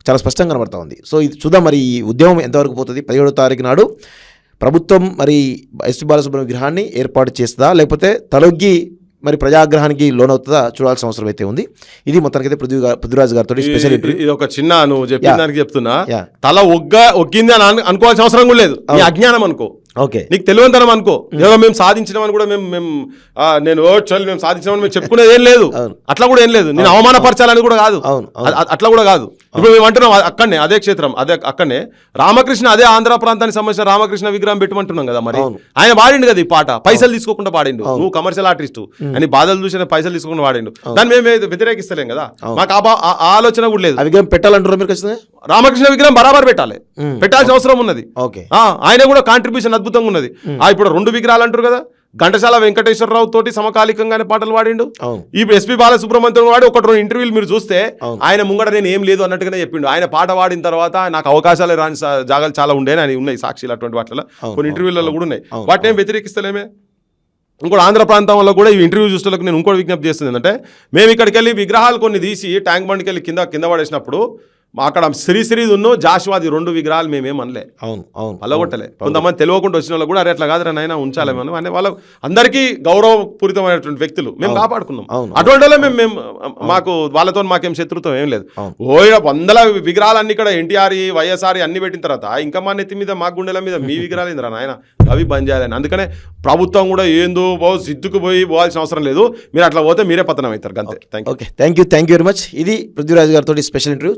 చాలా స్పష్టంగా కనబడతా ఉంది. సో ఇది చూద్దాం మరి ఈ ఉద్యమం ఎంతవరకు పోతుంది. 17వ తారీఖు నాడు ప్రభుత్వం మరి ఎస్పీ బాలసుబ్రహ్మణ్యం విగ్రహాన్ని ఏర్పాటు చేస్తుందా లేకపోతే తలొగ్గి మరి ప్రజాగ్రహానికి లోనవుతుందా చూడాల్సిన అవసరం అయితే ఉంది. ఇది మొత్తానికైతే పృథ్వీరాజ్ గారితో స్పెషల్ ఇంటర్వ్యూ. ఇది ఒక చిన్న నువ్వు చెప్పిన దానికి చెప్తున్నా, తల ఒగ్గింది అని అనుకోవాల్సిన అవసరం కూడా లేదు. నీ అజ్ఞానం అనుకో, ఓకే, నీకు తెలియనితనం అనుకో. ఏదో మేము సాధించినామని కూడా నేను మేము సాధించినామని మేము చెప్పుకునేది ఏం లేదు. అట్లా కూడా ఏం లేదు. నేను అవమానపరచాలని కూడా కాదు, అట్లా కూడా కాదు. ఇప్పుడు మేము అంటున్నాం అక్కడనే అదే క్షేత్రం అక్కడనే రామకృష్ణ అదే ఆంధ్ర ప్రాంతానికి సంబంధించిన రామకృష్ణ విగ్రహం పెట్టమంటున్నాం కదా. మరి ఆయన పాడిండు కదా ఈ పాట, పైసలు తీసుకోకుండా పాడిండు. నువ్వు కమర్షియల్ ఆర్టిస్టు అని బాధలు చూసిన పైసలు తీసుకోకుండా పాడిండు. దాన్ని మేము వ్యతిరేకిస్తలేం కదా. మాకు ఆలోచన కూడా లేదు. విగ్రహం పెట్టాలంటారు మీరు ఖచ్చితంగా. రామకృష్ణ విగ్రహం బరాబర్ పెట్టాలి, పెట్టాల్సిన అవసరం ఉన్నది. ఆయన కూడా కాంట్రిబ్యూషన్ అద్భుతంగా ఉన్నది. ఇప్పుడు 2 విగ్రహాలు అంటారు కదా. ఘంటసాల వెంకటేశ్వరరావు తోటి సమకాలికంగానే పాటలు పాడిండు. ఇప్పుడు ఎస్పీ బాలసుబ్రహ్మణ్యం వాడి 1-2 ఇంటర్వ్యూలు మీరు చూస్తే ఆయన ముంగడ నేను ఏం లేదు అన్నట్టుగానే చెప్పిండు. ఆయన పాట పాడిన తర్వాత నాకు అవకాశాలు రాని జాగాలు చాలా ఉండేవి అని ఉన్నాయి సాక్షిలు. అటువంటి వాటిలో కొన్ని ఇంటర్వ్యూలలో కూడా ఉన్నాయి. వాటిని ఏం వ్యతిరేకిస్తలేమే. ఇంకోటి ఆంధ్ర ప్రాంతం వల్ల కూడా ఈ ఇంటర్వ్యూ చూసేలకు నేను ఇంకోటి విజ్ఞప్తి చేస్తుంది ఏంటంటే, మేము ఇక్కడికి వెళ్ళి విగ్రహాలు కొన్ని తీసి ట్యాంక్ బండ్కి వెళ్ళి కింద పడేసినప్పుడు అక్కడ శ్రీశ్రీదున్నో జాషువాది 2 విగ్రహాలు మేమేం అనలే, అలగొట్టలే. కొంతమంది తెలియకుండా వచ్చిన వాళ్ళు కూడా అరే అట్లా కాదురా నాయన ఉంచాలేమని అనే వాళ్ళ అందరికీ గౌరవపూరితమైనటువంటి వ్యక్తులు మేము కాపాడుకున్నాం. అటువంటి వాళ్ళే మేము మాకు వాళ్ళతో మాకేం శత్రుత్వం ఏం లేదు. ఓ 100 విగ్రహాలన్నీ ఇక్కడ ఎన్టీఆర్ వైఎస్ఆర్ అన్ని పెట్టిన తర్వాత ఇంకా మా నెత్తి మీద మా గుండెల మీద మీ విగ్రహాలు ఏందిరా నాయన, అవి బంద్ చేయాలని. అందుకనే ప్రభుత్వం కూడా ఏందో సిద్దుకు పోవాల్సిన అవసరం లేదు. మీరు అట్లా పోతే మీరే పతనం అవుతారు అంతే. Thank you very much. ఇది పృథ్వీరాజ్ గారితో స్పెషల్ ఇంటర్వ్యూ.